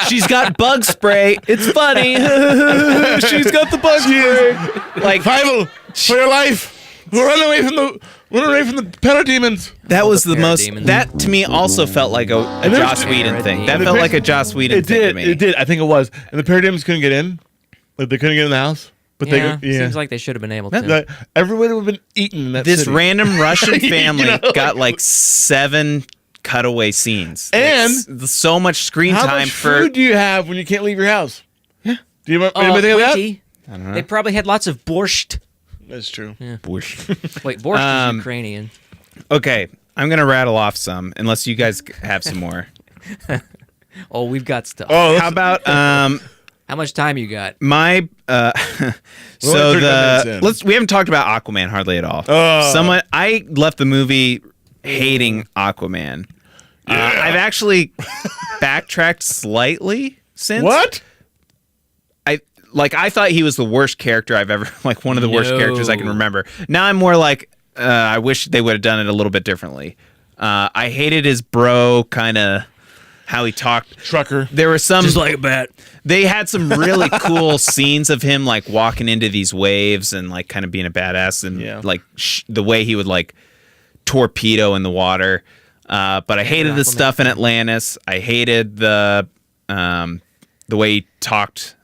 she's got bug spray. It's funny. She's got the bug spray. Like, Five for your life. Run away from the parademons. that was the most. parademons. That to me also felt like a there's- Joss Whedon thing. That And the felt par- like a Joss Whedon It thing to did. me. It did. I think it was. And the parademons couldn't get in. Like, they couldn't get in the house. But Yeah, they. Yeah. seems like they should have been able to. Like, everybody would have been eaten in that This city. random Russian You family know, got like 7 cutaway scenes. And- so much screen How time much for. food do you have when you can't leave your house? Yeah. Do you anybody think of that? plenty. I don't know. They probably had lots of borscht. That's true. Bush. Wait, borscht is Ukrainian. Okay, I'm gonna rattle off some, unless you guys have some more. Oh, we've got stuff. Oh, How about How much time you got? my We're so only 35 minutes in. we haven't talked about Aquaman hardly at all. Oh. I left the movie hating Aquaman. I've actually backtracked slightly since. What? I thought he was the worst character I've ever, like one of the worst No. characters I can remember. Now I'm more like, I wish they would have done it a little bit differently. I hated his bro kind of how he talked. Trucker. There were some Just like a bat. They had some really cool scenes of him like walking into these waves and like kind of being a badass and Yeah. like the way he would like torpedo in the water. But I hated the Aquaman. stuff in Atlantis. I hated the way he talked,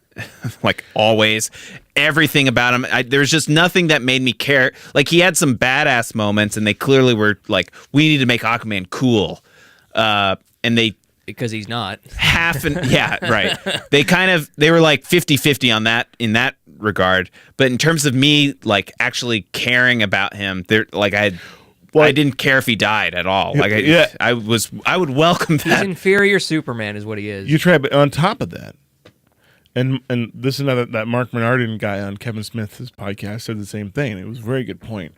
like always. Everything about him. There was just nothing that made me care. Like he had some badass moments, and they clearly were like, we need to make Aquaman cool. And they Because he's not. half and yeah, right. They were like 50-50 on that in that regard. But in terms of me like actually caring about him, there like I didn't care if he died at all. Like I would welcome He's that. inferior Superman is what he is. You try, but on top of that, and this is another that Mark Menardin guy on Kevin Smith's podcast said the same thing. It was a very good point.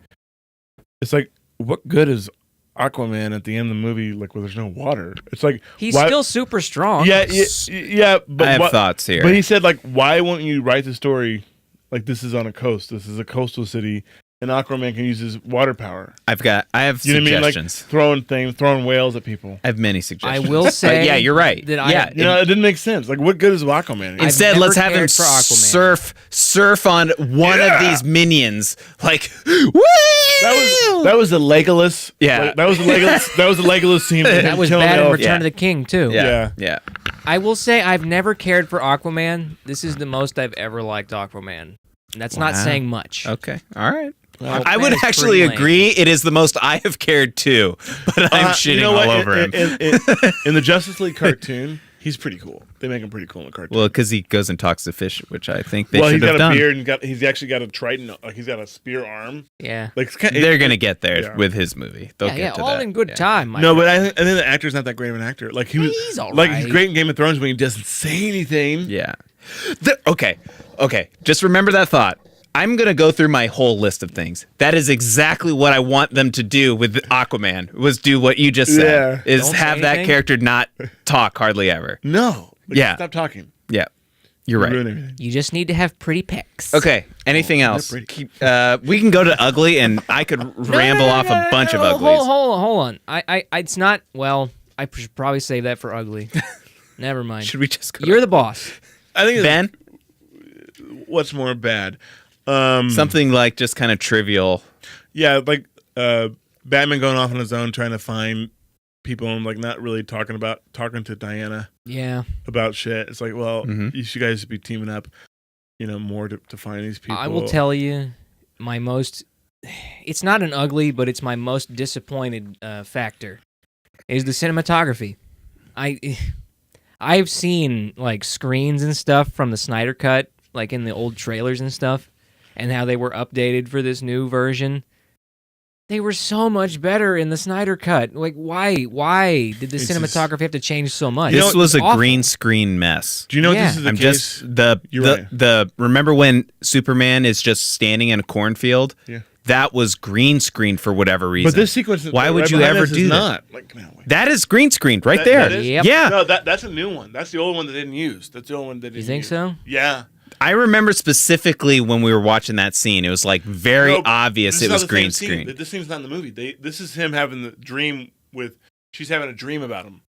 It's like, what good is Aquaman at the end of the movie? Like, where there's no water. It's like He's why- still super strong. yeah. But I have what- thoughts here. But he said, like, why won't you write the story like this is on a coast? This is a coastal city, and Aquaman can use his water power. I have You know what I mean? Like suggestions. throwing whales at people. I have many I suggestions. will But say yeah, you're right. that I- yeah, You know, it didn't make sense. Like, what good is Aquaman? I've instead, never let's have him cared for Aquaman. surf on one of these minions. Like, woo! that was the Legolas. Yeah. Like, that was the Legolas. That was the Legolas scene. with him that was killing bad the in elf. Return of the King too. yeah. I will say I've never cared for Aquaman. This is the most I've ever liked Aquaman. And that's not Wow. saying much. Okay, all right. Well, I would Aquaman is actually pretty lame. agree. It is the most I have cared too, but I'm shitting You know all what? over him. In the Justice League cartoon, he's pretty cool. They make him pretty cool in the cartoon. Well, because he goes and talks to fish, which I think they Well, should he's have got a done. beard and he's actually got a trident. Like he's got a spear arm. Yeah. Like it's kind They're gonna get there Yeah. with his movie. They'll Yeah, get yeah, to all that. in good Yeah. time. my No, friend. but I think the actor's not that great of an actor. Like He's all like he's right. great in Game of Thrones when he doesn't say anything. Yeah. Okay. Just remember that thought. I'm gonna go through my whole list of things. That is exactly what I want them to do with Aquaman. Was do what you just said. Yeah. Is Don't say have that anything? character not talk hardly ever. No. Like, Yeah. Stop talking. Yeah. You're You right. ruin everything. You just need to have pretty pecs. Okay. Anything else? pretty. We can go to ugly, and I could ramble off a bunch of uglies. Hold on. It's not. Well, I should probably save that for ugly. Never mind. Should we just go? You're the boss. I think it's, Ben? what's more bad? Something like just kind of trivial. Yeah, like Batman going off on his own trying to find people and like not really talking to Diana Yeah. about shit. It's like, well, Mhm. you guys should be teaming up, more to find these people. I will tell you, my most. It's not an ugly, but it's my most disappointed factor. Is the cinematography. I've seen like screens and stuff from the Snyder Cut, like in the old trailers and stuff, and how they were updated for this new version. They were so much better in the Snyder Cut. Like, why? Why did the It's just- cinematography have to change so much? This was a It's awful. green screen mess. Do you know Yeah. this is the I'm case? just the You're the right. the remember when Superman is just standing in a cornfield? Yeah. That was green screen for whatever reason. But this sequence, Why would right you behind ever us is do that? not. Like, come on, wait. That is green screened right That- there. that is? Yep. Yeah. No, that's a new one. That's the old one they didn't use. That's the old one they didn't You think use. so? Yeah. I remember specifically when we were watching that scene. It was like very No, obvious this it is not was the green same screen. scene. This scene's not in the movie. This is him having the dream with. She's having a dream about him.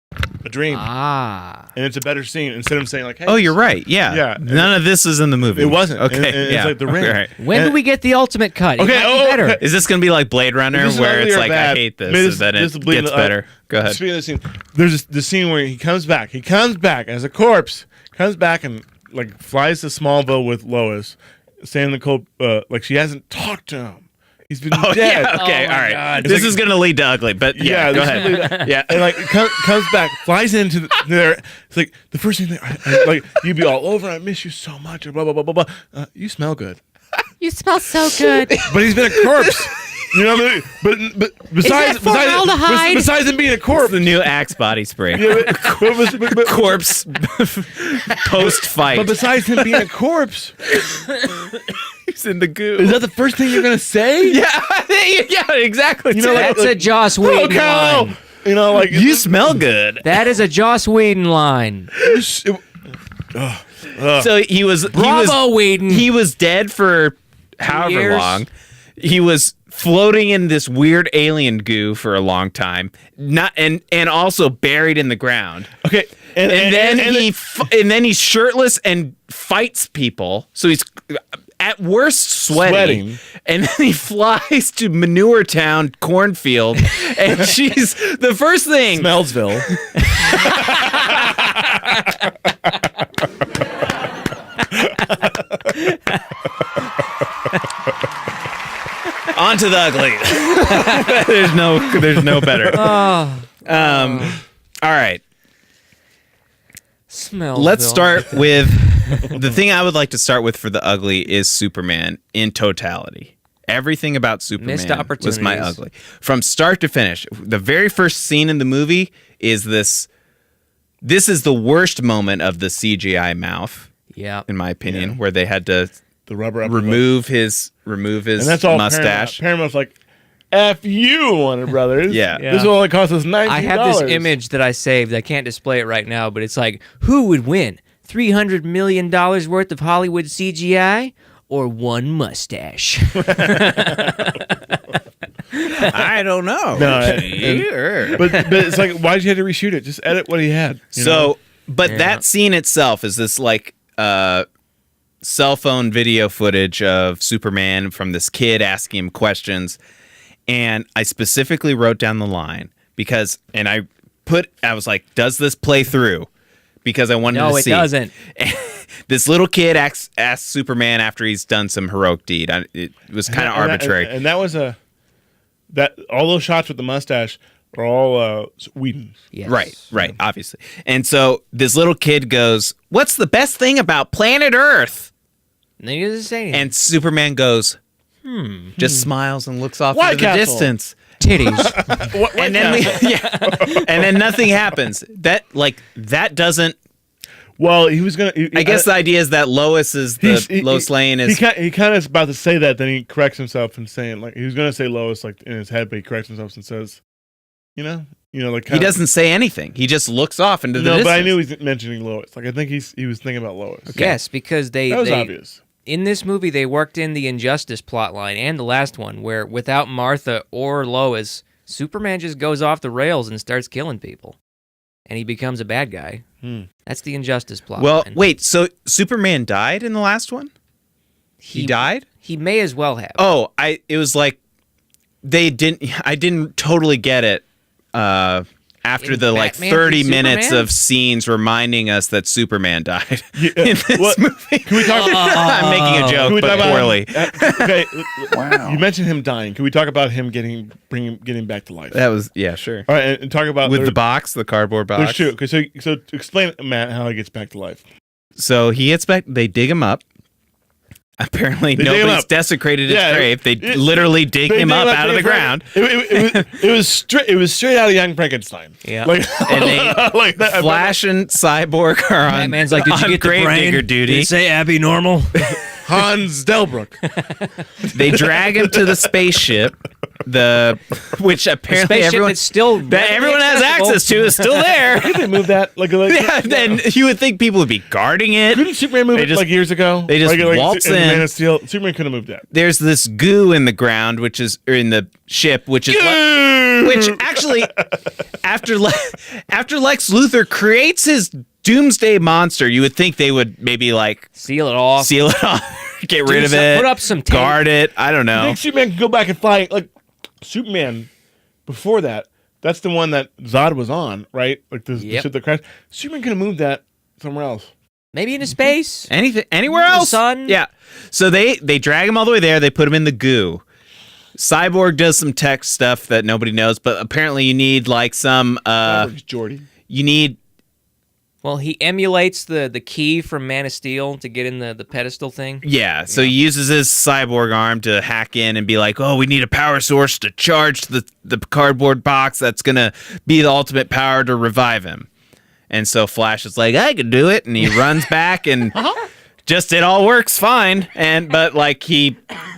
A dream. Ah. And it's a better scene instead of saying like, "Hey." Oh, you're right. Yeah. Yeah. None of this is in the movie. It wasn't. Okay. And it's yeah. like the ring. Okay, right. When do And- we get the ultimate cut? Okay, It might be better. okay. Is this going to be like Blade Runner, This is where ugly it's or like bad. I hate this, Maybe and then this it is bleeding gets out. better? Go ahead. Speaking of the scene, there's the scene where he comes back. He comes back as a corpse. Comes back and like flies to Smallville with Lois, saying the cold like she hasn't talked to him. He's been Oh dead. yeah. Okay. Oh, my all right. God. This It's like- is going to lead to ugly, but yeah. Go this ahead. is really- Yeah. And like comes back, flies into there. It's like the first thing like you'd be all over. I miss you so much. Blah blah blah blah blah. You smell good, You smell so good. but he's been a corpse. You know what I mean? But besides formaldehyde? besides him being a corpse, The new Axe body spray. yeah, but Corpse post fight. but besides him being a corpse, He's in the goo. is that the first thing you're gonna say? yeah. Yeah. Exactly. You know, Ted. That's a Joss Whedon Oh, Kal-El! line. You know, like You smell good. That is a Joss Whedon line. So he was Bravo, Whedon. he was dead for however years. long. He was floating in this weird alien goo for a long time. And also buried in the ground. okay, And then he's shirtless and fights people. So he's at worst sweating. And then he flies to Manure Town cornfield, and she's the first thing. Smellsville. On to the ugly. there's no better. Oh, All right. smells. Let's start with the thing I would like to start with for the ugly is Superman in totality. Everything about Superman Missed was my opportunities. ugly. From start to finish. The very first scene in the movie is this is the worst moment of the CGI mouth, Yeah. in my opinion, where they had to the rubber upper lip. remove his and that's all mustache. Paramount's like, F you, Warner Brothers. Yeah. This will only cost us $19. I have this image that I saved. I can't display it right now, but it's like, who would win? $300 million worth of Hollywood CGI or one mustache? I don't know. No, Sure. but it's like, why did you have to reshoot it? Just edit what he had. you know? So, but Yeah. that scene itself is this like cell phone video footage of Superman from this kid asking him questions. And I specifically wrote down the line because, and I was like, does this play through? Because I wanted No, to it see. doesn't. This little kid asks Superman after he's done some heroic deed. It was kind of arbitrary. And that was all those shots with the mustache are all Whedon. Yes. Right, obviously. And so this little kid goes, "What's the best thing about planet Earth?" And then he doesn't say anything. And Superman goes, just smiles and looks off White into the Castle. distance. Titties. And then and then nothing happens. That doesn't. Well, he was gonna. I guess the idea is that Lois is Lois Lane is. He kind of is about to say that, then he corrects himself and saying like he was gonna say Lois like in his head, but he corrects himself and says, you know, like He doesn't say anything. He just looks off into the No, distance. but I knew he was mentioning Lois. Like I think he was thinking about Lois. Yes, because That was they obvious. in this movie they worked in the Injustice plotline and the last one where without Martha or Lois, Superman just goes off the rails and starts killing people. And he becomes a bad guy. That's the Injustice plot. Well, wait. So Superman died in the last one? He died? He may as well have. Oh, it was like I didn't totally get it after In the like Batman 30 v minutes Superman? of scenes reminding us that Superman died in this What- movie. Can we talk? I'm making a joke, Can we but talk poorly. about? Okay, Wow. you mentioned him dying. Can we talk about him getting back to life? That was sure. All right, and talk about With the box, the cardboard There's box. two. Okay, so explain, Matt, how he gets back to life. So he gets back. They dig him up. Apparently, They dig him nobody's up. desecrated his Yeah, grave. They literally dig They him dig up out of the to ground. It was straight. It was straight out of Young Frankenstein. Yeah. Like, And they like that. Flash and Cyborg are on, Batman's like, did you on get the grave brain? digger duty. Did it say Abby normal? Hans Delbruck. They drag him to the spaceship, which apparently Spaceship everyone that's still that everyone has accessible. access to is still there. They moved that Yeah, then you would think people would be guarding it. Couldn't Superman move They it just- like years ago? they just waltz in. in. Man of Steel. Superman couldn't have moved that. There's this goo in the ground, or in the ship, which actually, after Lex Luthor creates his Doomsday monster, you would think they would maybe like Seal it off. seal it off, get rid of it, Put up some tape. guard it. I don't I know. think Superman could go back and fly like Superman. Before that, that's the one that Zod was on, right? Like the Yep. ship that crashed. Superman could have moved that somewhere else. Maybe into space. Anything, anywhere The else? sun? Yeah. So they drag him all the way there. They put him in the goo. Cyborg does some tech stuff that nobody knows, but apparently you need like some. Jordy. You need. Well, he emulates the key from Man of Steel to get in the pedestal thing. Yeah, so he uses his cyborg arm to hack in and be like, "Oh, we need a power source to charge the cardboard box that's gonna be the ultimate power to revive him." And so Flash is like, "I can do it," and he runs back and just it all works fine. But like he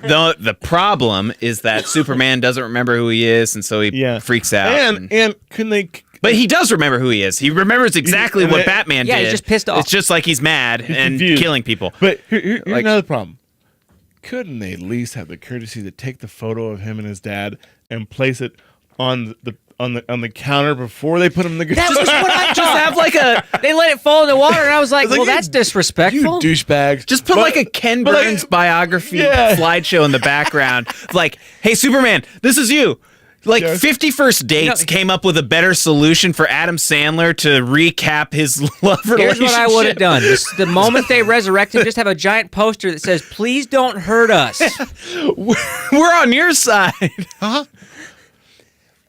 the problem is that Superman doesn't remember who he is, and so he freaks out. And couldn't they? But he does remember who he is. He remembers exactly what Batman did. Yeah, he's just pissed off. It's just like he's mad and confused. killing people. But here's another problem. Couldn't they at least have the courtesy to take the photo of him and his dad and place it on the counter before they put him in the That was what I Just have like a They let it fall in the water, and I was like, It's like, well, that's disrespectful. You douchebags. just put like a Ken Burns biography slideshow in the background. Like, hey, Superman, this is you. Like 50 First Dates came up with a better solution for Adam Sandler to recap his love relationship. Here's what I would have done. The moment they resurrect him, just have a giant poster that says, please don't hurt us. We're on your side. Huh?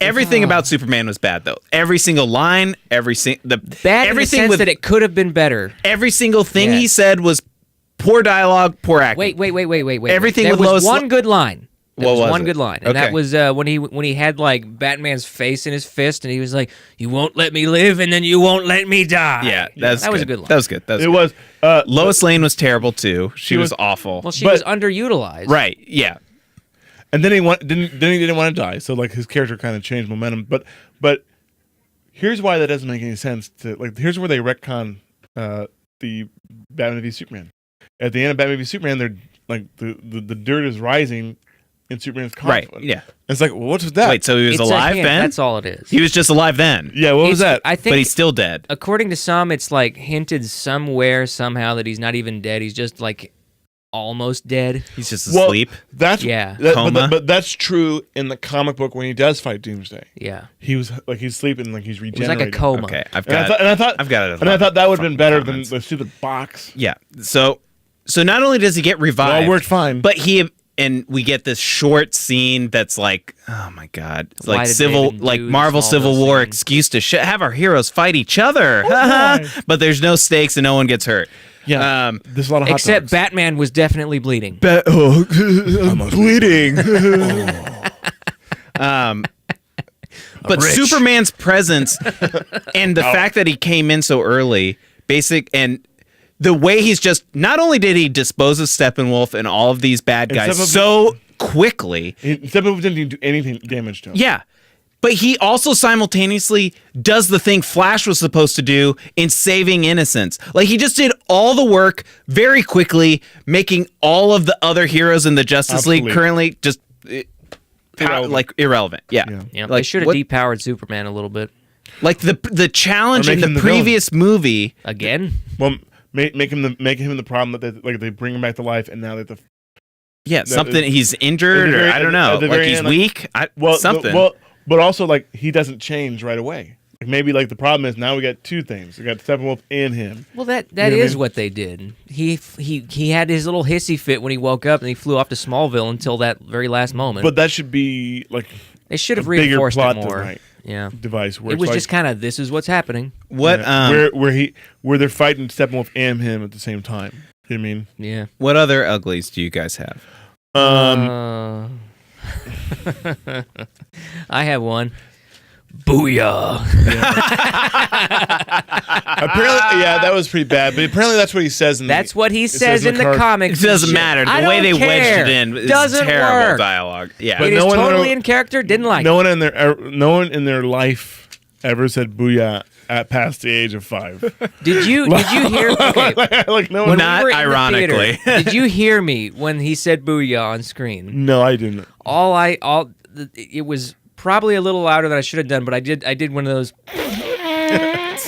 Everything about Superman was bad, though. Every single line, Bad in the everything sense with that it could have been better. every single thing he Yes. said was poor dialogue, poor acting. Wait. Everything there with was Lois one good line. There What was one it? good line, and Okay. that was when he had like Batman's face in his fist, and he was like, "You won't let me live, and then you won't let me die." Yeah, that was a good line. That was good. It was. Lois Lane was terrible too. She was awful. Well, she But- was underutilized. Right? Yeah. And then he didn't want to die, so like his character kind of changed momentum. But here's why that doesn't make any sense. Here's where they retcon the Batman v Superman. At the end of Batman v Superman, they're like the dirt is rising in Superman's coffin. Right. Yeah. It's like, well, what's with that? Wait. So he was It's a alive hint, then? That's all it is. He was just alive then. Yeah. What was that? I think, But he's still dead. according to some, it's like hinted somewhere somehow that he's not even dead. He's just like almost dead. He's just Well, asleep. That's Coma. but that's true in the comic book when he does fight Doomsday. Yeah. He was like he's sleeping, like he's It was regenerating. like a coma. Okay. And I thought I've got it. And I thought that would have been better comments. than the stupid box. Yeah. So not only does he get revived, Well, it worked fine. but we get this short scene that's like, oh my god, it's Why like did they even like do the Marvel Smallville Civil War scene? excuse to have our heroes fight each other. But there's no stakes and no one gets hurt. Yeah. There's a lot of hot Except dogs. Batman was definitely bleeding. I'm bleeding. But rich. Superman's presence and the fact that he came in so early, and the way he's just not only did he dispose of Steppenwolf and all of these bad guys Steppenwolf- so quickly, Steppenwolf didn't do anything damage to him. yeah. But he also simultaneously does the thing Flash was supposed to do in saving innocence. Like he just did all the work very quickly, making all of the other heroes in the Justice League Obsolete. currently just Irrelevant. like irrelevant. Yeah. Yeah, they Like, should have what- depowered Superman a little bit. Like the challenge Or in make him the the villain. previous movie. Again? Well, make him the problem that they bring him back to life, and now that the Yeah, something he's injured at the or very- I don't at know. the Like very he's end, like- weak. Something. But also like he doesn't change right away. Like maybe like the problem is now we got two things. We got Steppenwolf and him. Well, that know what I is mean? what they did. He had his little hissy fit when he woke up, and he flew off to Smallville until that very last moment. But that should be like they should have a bigger reinforced plot it more. tonight. Yeah, device where it it's was like, just kind of this is what's happening. What where they're fighting Steppenwolf and him at the same time. You know what I mean? Yeah. what other uglies do you guys have? I have one. Booyah! Apparently, yeah, that was pretty bad. But apparently, that's what he says. That's what he says says in the card. comics. It doesn't and shit. matter. The I way they don't care. wedged it in is Doesn't terrible work. dialogue. Yeah. But It is no one totally ever- in character. Didn't like. No it. one in their life ever said "booyah" at past the age of 5. Did you hear? Okay, Like no when one. Not we were in the ironically. theater, did you hear me when he said "booyah" on screen? No, I didn't. It was probably a little louder than I should have done, but I did one of those.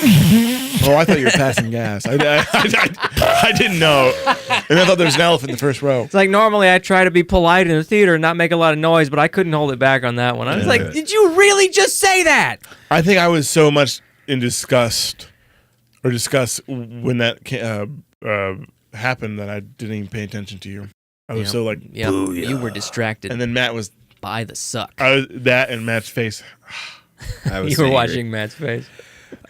Oh, I thought you were passing gas. I didn't know. And I thought there was an elephant in the first row. It's like normally I try to be polite in the theater and not make a lot of noise, but I couldn't hold it back on that one. I was like, did you really just say that? I think I was so much in disgust when that happened that I didn't even pay attention to you. I was so like, Yeah, you were distracted and then Matt was, by the suck. that and Matt's face. I was You were angry. watching Matt's face.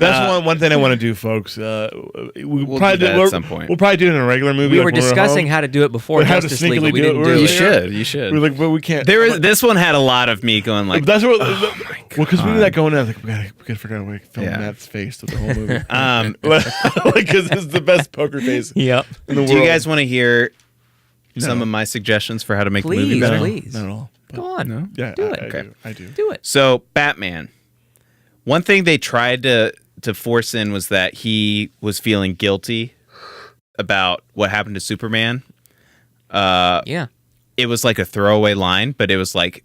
That's one thing I want to do, folks. We'll do that at some point. We'll probably do it in a regular movie. We like were when discussing home. how to do it before But how to Justice League, sneakily but we do it didn't do early. it. You should. We're like, but we can't. This one had a lot of me going like, That's what. oh my Because we knew God. that going in. I was like, we gotta figure out a way to film Yeah. Matt's face to the whole movie. um, Because it's the best poker face Yep. in the world. do you guys want to hear some No. of my suggestions for how to make the movie Please, better? please. Not at all. Go on. No. Yeah, Do it. I do. Do it. So Batman. One thing they tried to force in was that he was feeling guilty about what happened to Superman. Yeah. It was like a throwaway line, but it was like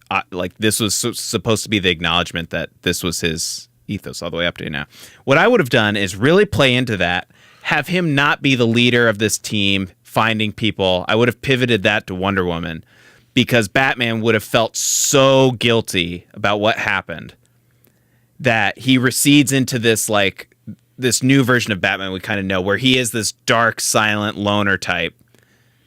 this was supposed to be the acknowledgement that this was his ethos all the way up to now. What I would have done is really play into that, have him not be the leader of this team, finding people. I would have pivoted that to Wonder Woman because Batman would have felt so guilty about what happened that he recedes into this like this new version of Batman we kind of know, where he is this dark, silent loner type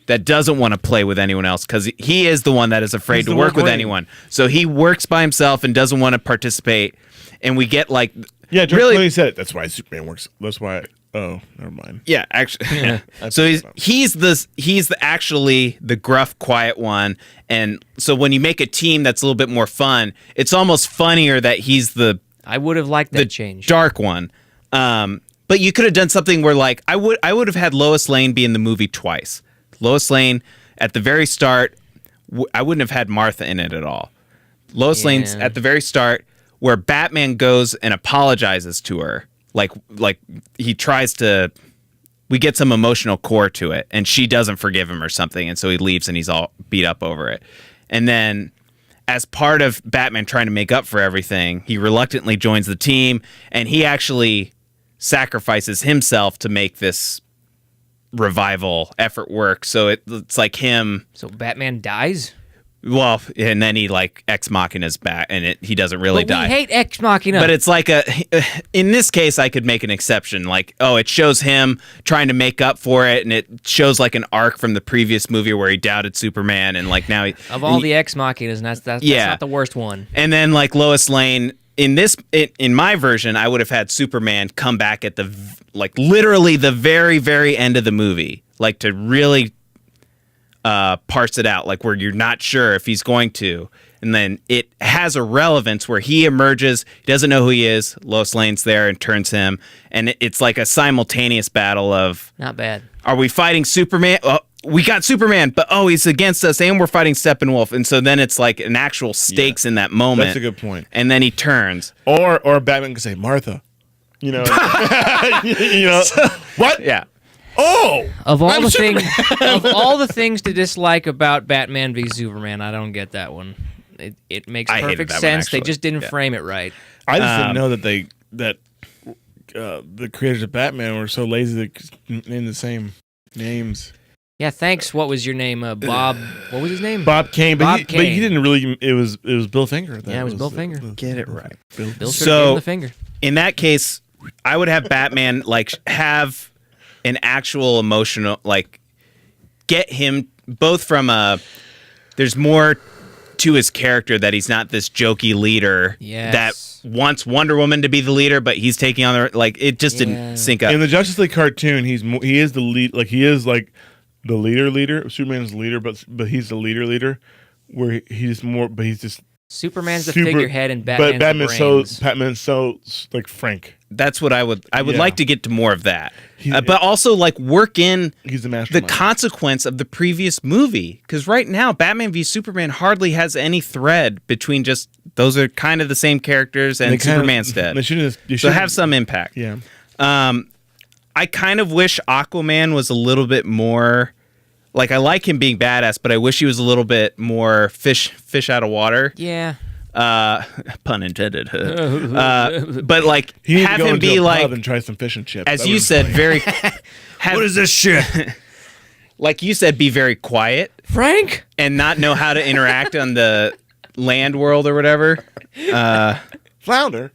that doesn't want to play with anyone else because he is the one that is afraid He's to the work with workaholic. anyone. So he works by himself and doesn't want to participate. And we get like, Yeah, George really, Clooney said it. That's why Superman works. That's why. Oh, never mind. yeah, actually. So he's actually the gruff, quiet one. And so when you make a team that's a little bit more fun, it's almost funnier that he's the I would have liked that change. dark one. But you could have done something where like I would have had Lois Lane be in the movie twice. Lois Lane at the very start, I wouldn't have had Martha in it at all. Lois Lane's Yeah. at the very start where Batman goes and apologizes to her. Like he tries to, we get some emotional core to it and she doesn't forgive him or something. And so he leaves and he's all beat up over it. And then as part of Batman trying to make up for everything, he reluctantly joins the team and he actually sacrifices himself to make this revival effort work. So it's like him, So Batman dies? well, and then he like Ex Machina's back and he doesn't really But die. we hate Ex Machina. But it's like in this case, I could make an exception. Like, oh, it shows him trying to make up for it, and it shows like an arc from the previous movie where he doubted Superman, and like now of all the Ex Machinas, that's Yeah. not the worst one. and then like Lois Lane in my version, I would have had Superman come back at the like literally the very very end of the movie, like to really parse it out, like where you're not sure if he's going to. And then it has a relevance where he emerges, he doesn't know who he is, Lois Lane's there and turns him, and it's like a simultaneous battle of, Not bad. are we fighting Superman? Oh, we got Superman, but oh, he's against us, and we're fighting Steppenwolf. And so then it's like an actual stakes in that moment. That's a good point. And then he turns. Or Batman could say Martha. You know. What? Yeah. Oh, Of all I'm the Superman. things, of all the things to dislike about Batman v Superman, I don't get that one. It makes I hated perfect that one, sense. They actually. just didn't Yeah. frame it right. I just didn't know that the creators of Batman were so lazy to name the same names. Yeah, thanks. What was your name? Bob. What was his name? Bob Kane, but Bob he Kane. didn't really. It was Bill Finger. Yeah, it was Bill Finger. Get it right. Bill. Bill should have So- given the finger. In that case, I would have Batman like have an actual emotional, like get him both from there's more to his character, that he's not this jokey leader Yes. that wants Wonder Woman to be the leader, but he's taking on the, like, it just Yeah. didn't sync up. In the Justice League cartoon, he is the lead. Like he is like the leader. Superman's the leader, but he's the leader. Where he's more, but he's just Superman's the super- figurehead and but Batman's the brains. Batman's so like frank. That's what I would Yeah. like to get to more of that. He- But also like work in He's the the mastermind. consequence of the previous movie, because right now Batman v Superman hardly has any thread between just those are kind of the same characters and They kind of- Superman's dead. They shouldn't. So have some impact. Yeah. I kind of wish Aquaman was a little bit more like, I like him being badass, but I wish he was a little bit more fish out of water. Yeah. Pun intended. But like He needs have to go him into be a like, pub and try some fish and chips. as That you was said, funny. very. What is this shit? Like you said, be very quiet Frank? and not know how to interact on the land world or whatever. Flounder.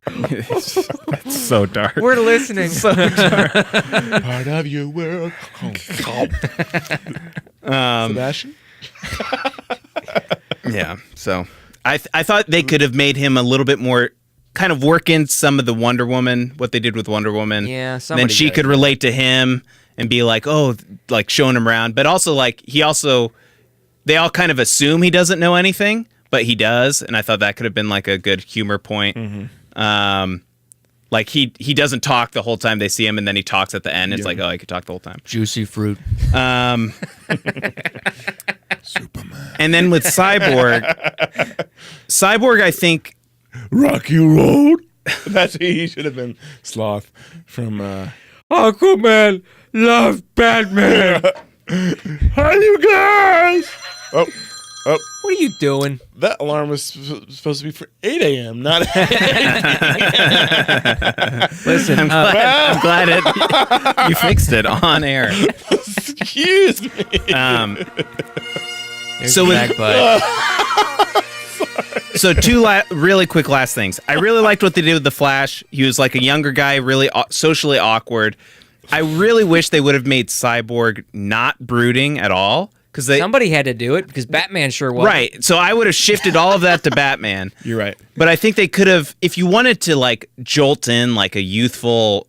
That's so dark. We're listening. Part of your world. Sebastian. Yeah. So I thought they could have made him a little bit more, kind of work in some of the Wonder Woman, what they did with Wonder Woman. Yeah, Then somebody she does. could relate to him and be like, oh, like showing him around. But also like they all kind of assume he doesn't know anything, but he does. And I thought that could have been like a good humor point. Like he doesn't talk the whole time they see him, and then he talks at the end. It's Yeah. like, oh, he could talk the whole time. Juicy fruit. Superman. And then with Cyborg, I think Rocky Road. That's he should have been Sloth from. Aquaman loves Batman. Hi, you guys. Oh, What are you doing? that alarm was supposed to be for 8 a.m. Not. Listen, I'm glad you fixed it on air. Excuse me. there's so the with- magpie. So two really quick last things. I really liked what they did with the Flash. He was like a younger guy, really socially awkward. I really wish they would have made Cyborg not brooding at all, because they Somebody had to do it because Batman sure was. right. So I would have shifted all of that to Batman. You're right. But I think they could have, if you wanted to like jolt in like a youthful,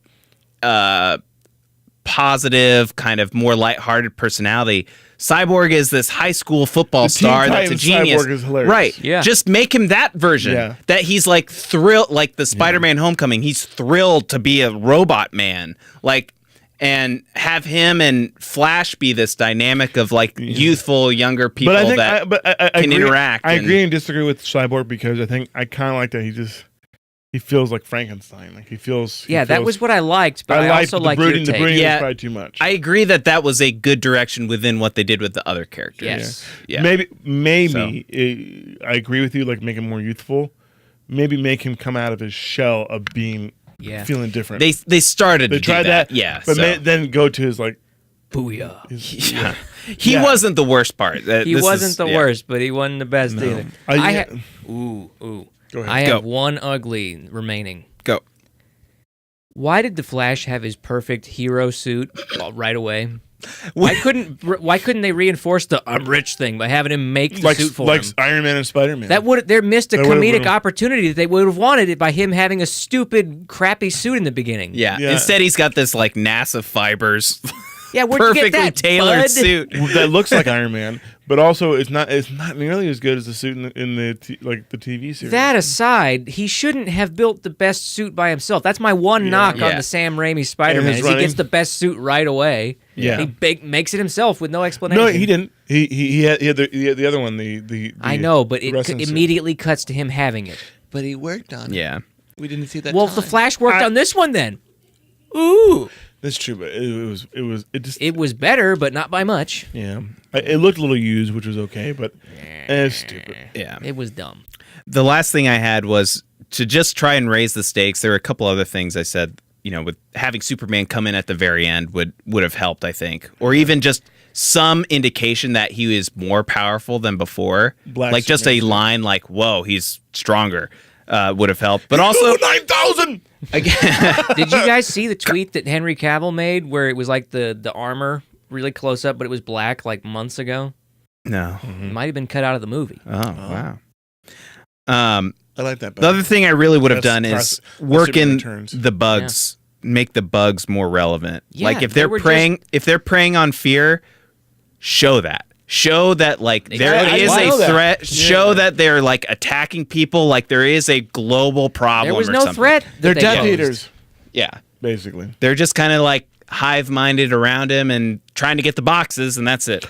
positive, kind of more lighthearted personality. Cyborg is this high school football The Teen star that's a Titans genius. Cyborg is hilarious. Right. Yeah. Just make him that version. Yeah. That he's like thrilled, like the Spider-Man Homecoming. He's thrilled to be a robot man. Like, and have him and Flash be this dynamic of like youthful, younger people But I think that I can agree, interact. I and- agree and disagree with Cyborg because I think I kind of like that he feels like Frankenstein. Like he feels. Yeah, that was what I liked, but I, liked also the liked brooding. your The take. brooding Yeah. was probably too much. I agree that was a good direction within what they did with the other characters. Yes. Yeah. Maybe I agree with you. Like make him more youthful. Maybe make him come out of his shell of being Yeah. feeling different. They started They to tried do that. that. Yeah. but so- then go to his like. Booyah. His, yeah. He Yeah. wasn't the worst part. He wasn't the worst, but he wasn't the best No. either. I- Ooh. Go ahead. I Go. have one ugly remaining. Go. Why did the Flash have his perfect hero suit right away? Why couldn't they reinforce the "I'm rich" thing by having him make the like suit for like him? Iron Man and Spider Man. They missed a That would've comedic been- opportunity that they would have wanted it by him having a stupid, crappy suit in the beginning. Yeah. Yeah. Instead, he's got this like NASA fibers, Yeah, where'd you perfectly get that, tailored bud? suit. that looks like Iron Man, but also it's not nearly as good as the suit in the TV series. That aside, he shouldn't have built the best suit by himself. That's my one knock on Yeah. the Sam Raimi Spider-Man. his Is he gets running. the best suit right away. Yeah. He makes it himself with no explanation. No, he didn't. He had the other one. The I know, but it wrestling suit. immediately cuts to him having it. But he worked on it. Yeah. We didn't see that. Well, time. the Flash worked on this one then. Ooh, That's true, but it just it was better, but not by much. yeah. It looked a little used, which was okay, but it's stupid. Yeah. It was dumb. The last thing I had was to just try and raise the stakes. There were a couple other things I said, with having Superman come in at the very end would have helped, I think. Or even just some indication that he is more powerful than before. Black like just a Superman. line like, whoa, he's stronger would have helped. But also, 9,000. again, Did you guys see the tweet that Henry Cavill made where it was like the armor really close up, but it was black like months ago? no. It might have been cut out of the movie. Oh, wow. I like that. The other thing I really would have That's done is class- work Superman in Returns. the bugs, make the bugs more relevant. Yeah, like if they they're were preying on fear, show that. Show that like there I is know a that. threat. Yeah. Show that they're like attacking people. Like there is a global problem. There was or no something. threat. that They're they Death posed. Eaters, Yeah, basically. they're just kind of like hive-minded around him and trying to get the boxes, and that's it.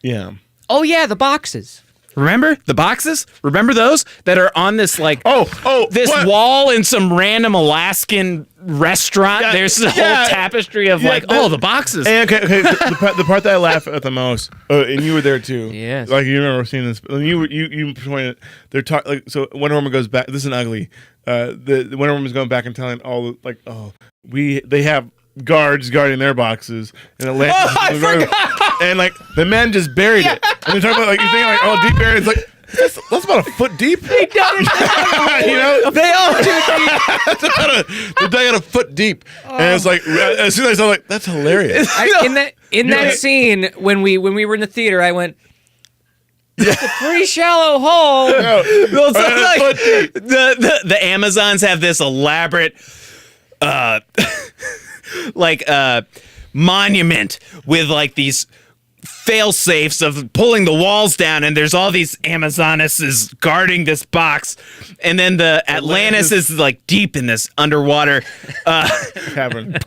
Yeah. Oh yeah, the boxes. Remember the boxes? Remember those that are on this like this what? wall in some random Alaskan restaurant? Yeah, There's a yeah. whole tapestry of Yeah, like, that- the boxes. Hey, okay. The part that I laugh at the most, and you were there too. Yes. Like you remember seeing this. And you pointed. They're talking like so. Wonder Woman goes back. This is an ugly. The Wonder Woman's going back and telling all the, like, they have guards guarding their boxes, and Atlantis. I forgot. And like the men just buried it. And they're talking about like you think like deep buried. It's like that's about a foot deep. you know, They all they're dug a foot deep, and it's like as soon as I saw like that's hilarious. In that scene when we were in the theater, I went. It's a pretty shallow hole. Well, it's like, foot deep. the Amazons have this elaborate monument with like these fail safes of pulling the walls down, and there's all these Amazonesses guarding this box, and then the Atlantis is like deep in this underwater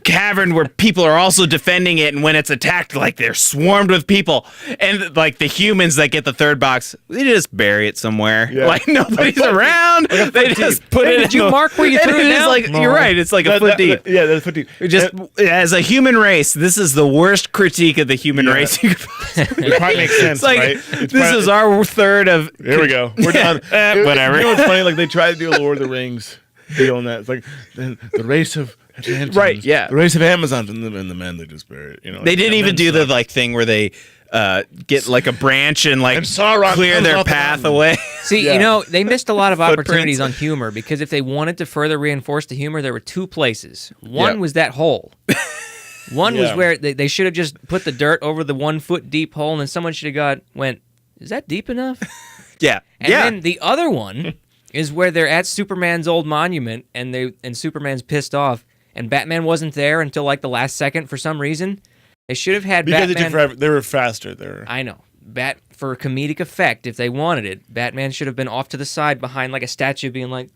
cavern where people are also defending it, and when it's attacked, like they're swarmed with people, and like the humans that get the third box, they just bury it somewhere, like nobody's around. They just put it. Did you mark where you threw it down? Like, you're right. It's like a foot deep. Yeah, that's foot deep. Just as a human race, this is the worst critique of the human race you could possibly. It probably makes sense, It's like right? this is our third of. Here we go. We're done. Whatever. You know what's funny? Like they tried to do a Lord of the Rings deal on that. It's like the race of Atlanteans, Right, yeah. the race of Amazons, and the men they just bury it. You know, They didn't the even men do the suck. like thing where they get like a branch and like And Sauron clear comes their off the path mountain. away. See, Yeah. you know, they missed a lot of Footprints. opportunities on humor because if they wanted to further reinforce the humor, there were two places. One Yeah. was that hole. One was Yeah. where they should have just put the dirt over the 1 foot deep hole, and then someone should have went, is that deep enough? Yeah, And yeah. then the other one is where they're at Superman's old monument, and Superman's pissed off, and Batman wasn't there until like the last second for some reason. They should have had Because Batman. it took forever. They were faster. They were. I know. For comedic effect, if they wanted it, Batman should have been off to the side behind like a statue being like,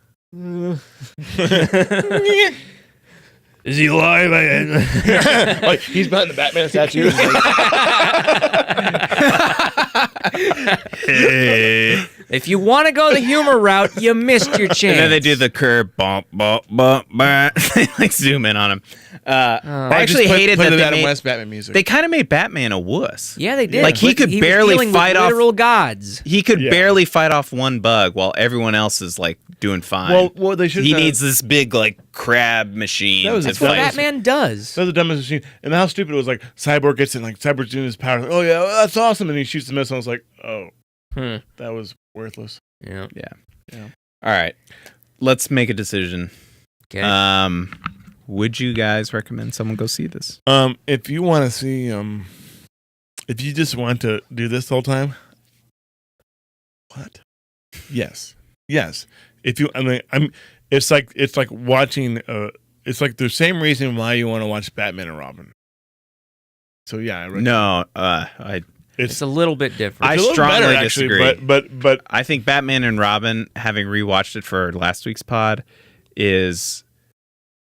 is he alive? Like he's behind the Batman statue. If you want to go the humor route, you missed your chance. And then they do the curve, bump, bump, bump, bump. They like zoom in on him. I actually hated that the they Adam made, West Batman music. they kind of made Batman a wuss. Yeah, they did. Like, he But could was barely dealing with fight off- literal gods. He could Yeah. barely fight off one bug while everyone else is like doing fine. well, they should. he needs this big like crab machine. That was to his That's what fight. Batman does. That was the dumbest machine. And how stupid it was. Like Cyborg gets in, like Cyborg's doing his power. Like, oh yeah, well, that's awesome. And he shoots the missile. And it's like, oh, that was worthless. Yeah. All right, let's make a decision. Okay. Would you guys recommend someone go see this? If you want to see, if you just want to do this the whole time, what? Yes. If you, I mean, it's like watching. It's like the same reason why you want to watch Batman and Robin. So yeah, I recommend. No, it's a little bit different. I It's a little strongly better, actually, disagree. but I think Batman and Robin, having rewatched it for last week's pod, is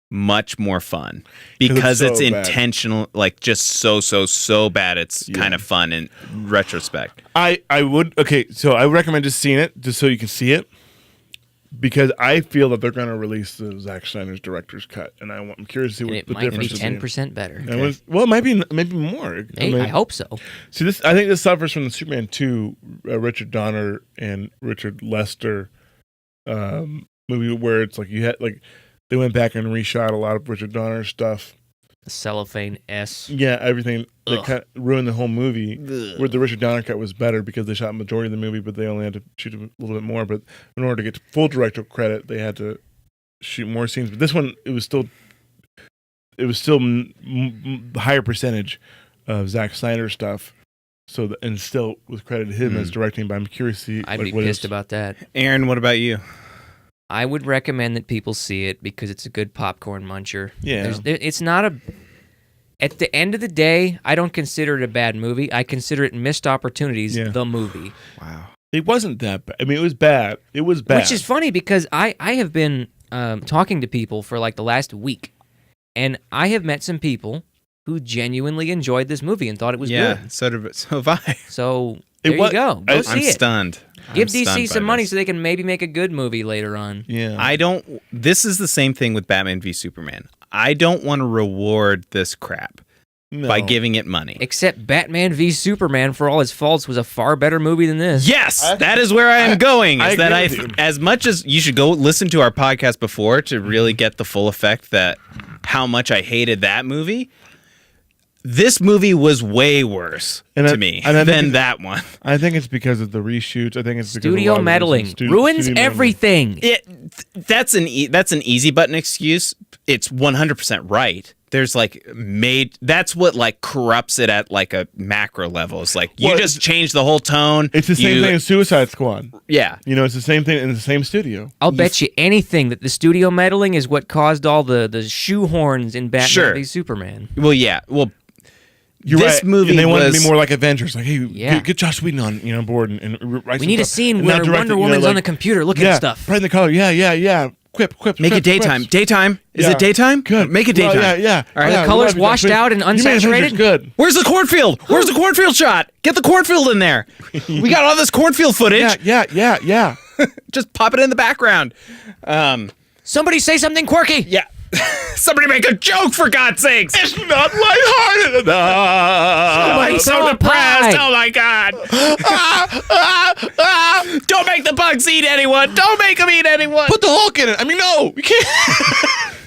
much more fun because it's it's so bad. intentional, like just so bad. It's Yeah. kind of fun in retrospect. I would so I would recommend just seeing it just so you can see it because I feel that they're going to release the Zack Snyder's director's cut and I'm curious to see and what it the might be difference is. 10% better. And it was, well, it might be more. Hey, I hope so. See this. I think this suffers from the Superman 2 Richard Donner and Richard Lester movie where it's like you had like they went back and reshot a lot of Richard Donner stuff. The cellophane S. Yeah, everything that Ugh. kind of ruined the whole movie. Where the Richard Donner cut was better because they shot majority of the movie, but they only had to shoot a little bit more. But in order to get full director credit, they had to shoot more scenes. But this one, it was still higher percentage of Zack Snyder stuff. So and still was credited him as directing. But I'm curious to see. I'd like, be what pissed is- about that. Aaron, what about you? I would recommend that people see it because it's a good popcorn muncher. Yeah. It's not a. At the end of the day, I don't consider it a bad movie. I consider it missed opportunities. Yeah. The movie, Wow. It wasn't that bad. I mean, it was bad. It was bad. which is funny because I have been talking to people for like the last week, and I have met some people who genuinely enjoyed this movie and thought it was good. So have I. So It there wa- you go. Go I'm see I'm it. stunned. Give I'm DC stunned by some money this. so they can maybe make a good movie later on. Yeah. This is the same thing with Batman v Superman. I don't want to reward this crap by No. giving it money. Except Batman v Superman, for all its faults, was a far better movie than this. Yes, that is where I am going. I Is that agree with you. as much as you should go listen to our podcast before to really get the full effect that how much I hated that movie. This movie was way worse And to me I think than it's- that one. I think it's because of the reshoots. I think it's because of a Studio lot of meddling reasons. ruins Studio meddling. everything. That's an easy button excuse. It's 100% right. There's that's what like corrupts it at like a macro level. It's like you Well, just change the whole tone. It's the same You- thing as Suicide Squad. Yeah. You know, it's the same thing in the same studio. I'll bet you anything that the studio meddling is what caused all the shoehorns in Batman Sure. v Superman. Well, yeah. Well, You're This right. movie and they wanted to was- be more like Avengers. Like, hey, Yeah. get Josh Whedon on board and write We some need a stuff. scene And where now direct it, Wonder Woman's like, on the computer looking yeah, at stuff. Brighten the color. Yeah. Quip. Make it daytime. Daytime. Is Yeah. it daytime? Good. Make it Well, daytime. yeah. All right. Yeah, The color's we washed out and You made Avengers unsaturated? Good. Where's the cornfield? Where's the cornfield shot? Get the cornfield in there. We got all this cornfield footage. Yeah. Just pop it in the background. Somebody say something quirky. Yeah. Somebody make a joke, for God's sakes. It's not lighthearted enough. I'm so throw a depressed. pie. Oh my God. Don't make the bugs eat anyone. Don't make them eat anyone. Put the Hulk in it. I mean, no, we can't.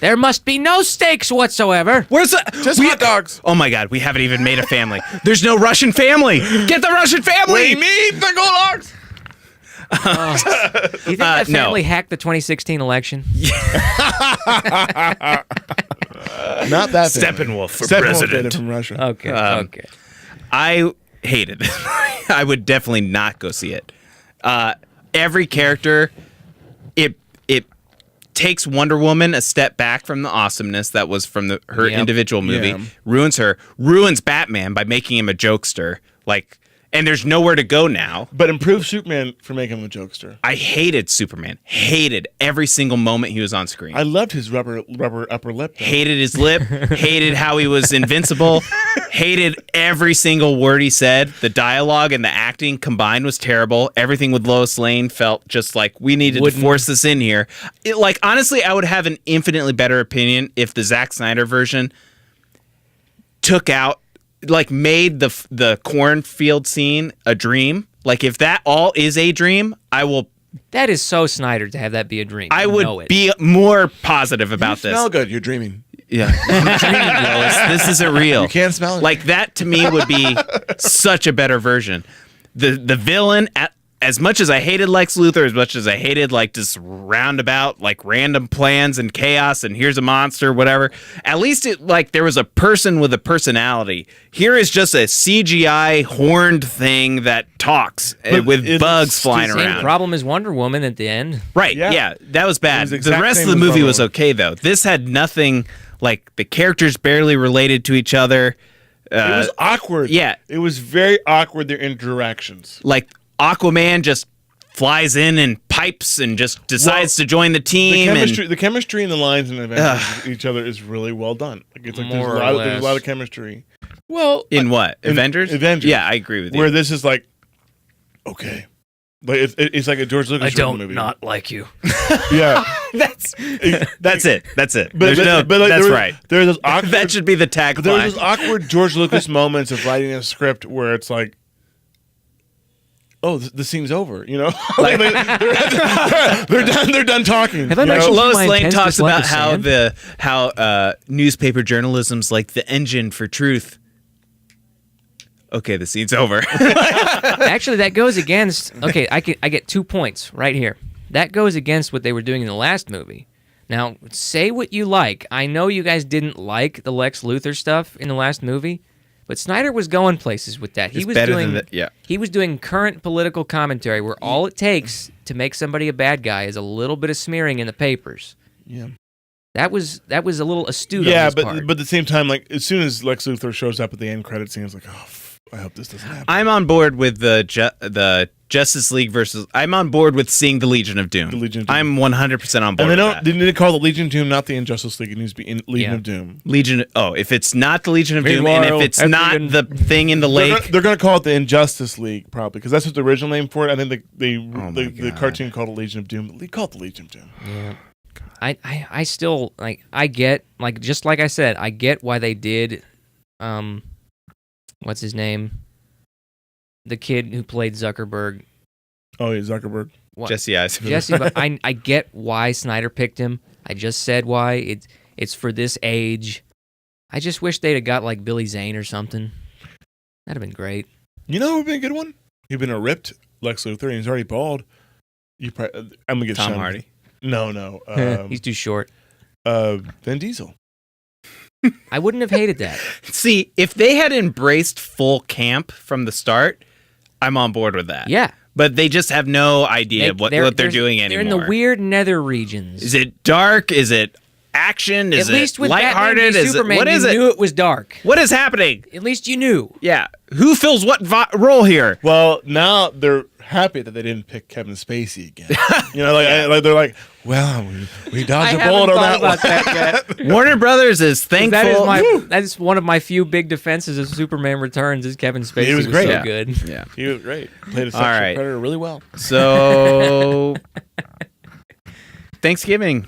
There must be no stakes whatsoever. Where's the Just hot dogs. Oh my God, we haven't even made a family. There's no Russian family. Get the Russian family. We need the Gulags. Do you think that no. family hacked the 2016 election? Not that Steppenwolf for Steppenwolf president. did it from Russia. Okay. Okay. I hated it. I would definitely not go see it. Every character, it takes Wonder Woman a step back from the awesomeness that was from her Yep. individual movie, Yeah. ruins Batman by making him a jokester. And there's nowhere to go now. But improve Superman for making him a jokester. I hated Superman. Hated every single moment he was on screen. I loved his rubber upper lip. Though. Hated his lip. Hated how he was invincible. Hated every single word he said. The dialogue and the acting combined was terrible. Everything with Lois Lane felt just like we needed to force this in here. Honestly, I would have an infinitely better opinion if the Zack Snyder version took out, made the cornfield scene a dream. If that all is a dream, I will. That is so Snyder to have that be a dream. I You know would it. be more positive about You this. smell good. You're dreaming. Yeah. I'm dreaming, Lois. This isn't real. You can't smell it. That to me would be such a better version. The villain, as much as I hated Lex Luthor, as much as I hated just roundabout random plans and chaos and here's a monster, whatever. At least there was a person with a personality. Here is just a CGI horned thing that talks with it's bugs flying the Same around. problem as Wonder Woman at the end. Right. Yeah. Yeah. That was bad. It was the The exact rest of same the as movie Wonder was Woman. okay though. This had nothing. The characters barely related to each other. It was awkward. yeah. It was very awkward, their interactions. Aquaman just flies in and pipes and just decides to join the The team. chemistry and the lines and Avengers with each other is really well done. There's More a or lot less. of chemistry. Well, in what? in Avengers? Avengers. Yeah, I agree with you. Where this is okay. It's like a George Lucas movie. like you. Yeah. that's it. That's it. That's there right. There's those awkward, That should be the there was tagline. those awkward George Lucas moments of writing a script where it's oh, the scene's over. They're done. They're done talking. Have I you know? mentioned Lois my Lane intense talks dislike about of how sand? newspaper journalism's like the engine for truth. Okay, the scene's over. Actually, that goes against. Okay, I get 2 points right here. That goes against what they were doing in the last movie. Now, say what you like. I know you guys didn't like the Lex Luthor stuff in the last movie, but Snyder was going places with that. He It's was better doing. than that, yeah. He was doing current political commentary where all it takes to make somebody a bad guy is a little bit of smearing in the papers. Yeah. That was a little astute. Yeah, on his but part. at the same time, as soon as Lex Luthor shows up at the end credit scene, it's I hope this doesn't happen. I'm on board with the Justice League versus. I'm on board with seeing the Legion of Doom. The Legion of Doom. I'm 100% on board. And with that. they need to call the Legion of Doom not the Injustice League. It needs to be Legion Yeah. of Doom. Legion. Oh, if it's not the Legion of Doom, and Meanwhile, if it's not the thing in the lake, They're going to call it the Injustice League probably because that's what the original name for it. I think the my the God. cartoon called it Legion of Doom. They call it the Legion of Doom. Yeah. I still I get just like I said, I get why they did what's his name? The kid who played Zuckerberg. Oh yeah, Zuckerberg. What? Jesse Eisenberg. Jesse, but I get why Snyder picked him. I just said why. It's for this age. I just wish they'd have got Billy Zane or something. That'd have been great. You know who would be a good one? He'd been a ripped Lex Luthor and he's already bald. I'm gonna get Tom shunned. Hardy. No. He's too short. Vin Diesel. I wouldn't have hated that. See, if they had embraced full camp from the start, I'm on board with that. Yeah. But they just have no idea what they're doing anymore. They're in the weird nether regions. Is it dark? Is it action? Is At least it with Batman lighthearted? v Is it Superman, what is you it? knew it was dark. What is happening? At least you knew. Yeah, who fills what role here? Well, now they're happy that they didn't pick Kevin Spacey again. Like they're like, well, we I dodged a haven't bullet on thought that about one. that yet. Warner Brothers is thankful. That is one of my few big defenses of Superman Returns. Is Kevin Spacey He was great. so Yeah. good. Yeah. He was great. Played a All sexual right. predator really well. So Thanksgiving.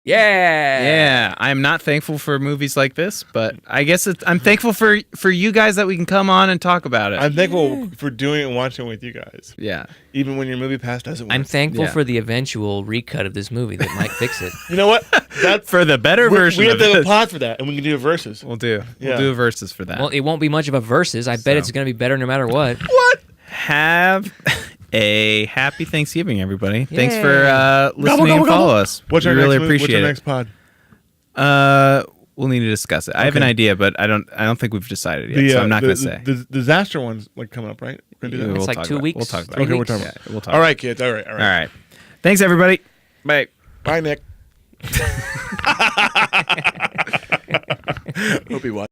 Yeah, I'm not thankful for movies like this, but I guess I'm thankful for you guys that we can come on and talk about it. I'm thankful for doing it and watching it with you guys, yeah. even when your movie pass doesn't work. I'm thankful Yeah. for the eventual recut of this movie that might fix it. You know what? That's For the better version we have of to it. applaud for that, and we can do verses. We'll do. Yeah. We'll do a verses for that. Well, it won't be much of a versus. I bet So. it's going to be better no matter what. What? Have a happy Thanksgiving, everybody. Thanks for Yeah. listening Gobble, and follow gobble. us. What's we our really next movie? appreciate What's our it. next pod? We'll need to discuss it. I have an Okay. idea, but I don't think we've decided yet. So I'm not going to say. The disaster one's like coming up, right? We're gonna do that? We'll It's like talk 2 about it. weeks, We'll talk about 3 it. Okay, we're weeks. talking Yeah, about we'll talk. All right, kids. All right. All right. Thanks, everybody. Bye. Bye, Nick. Hope you watch.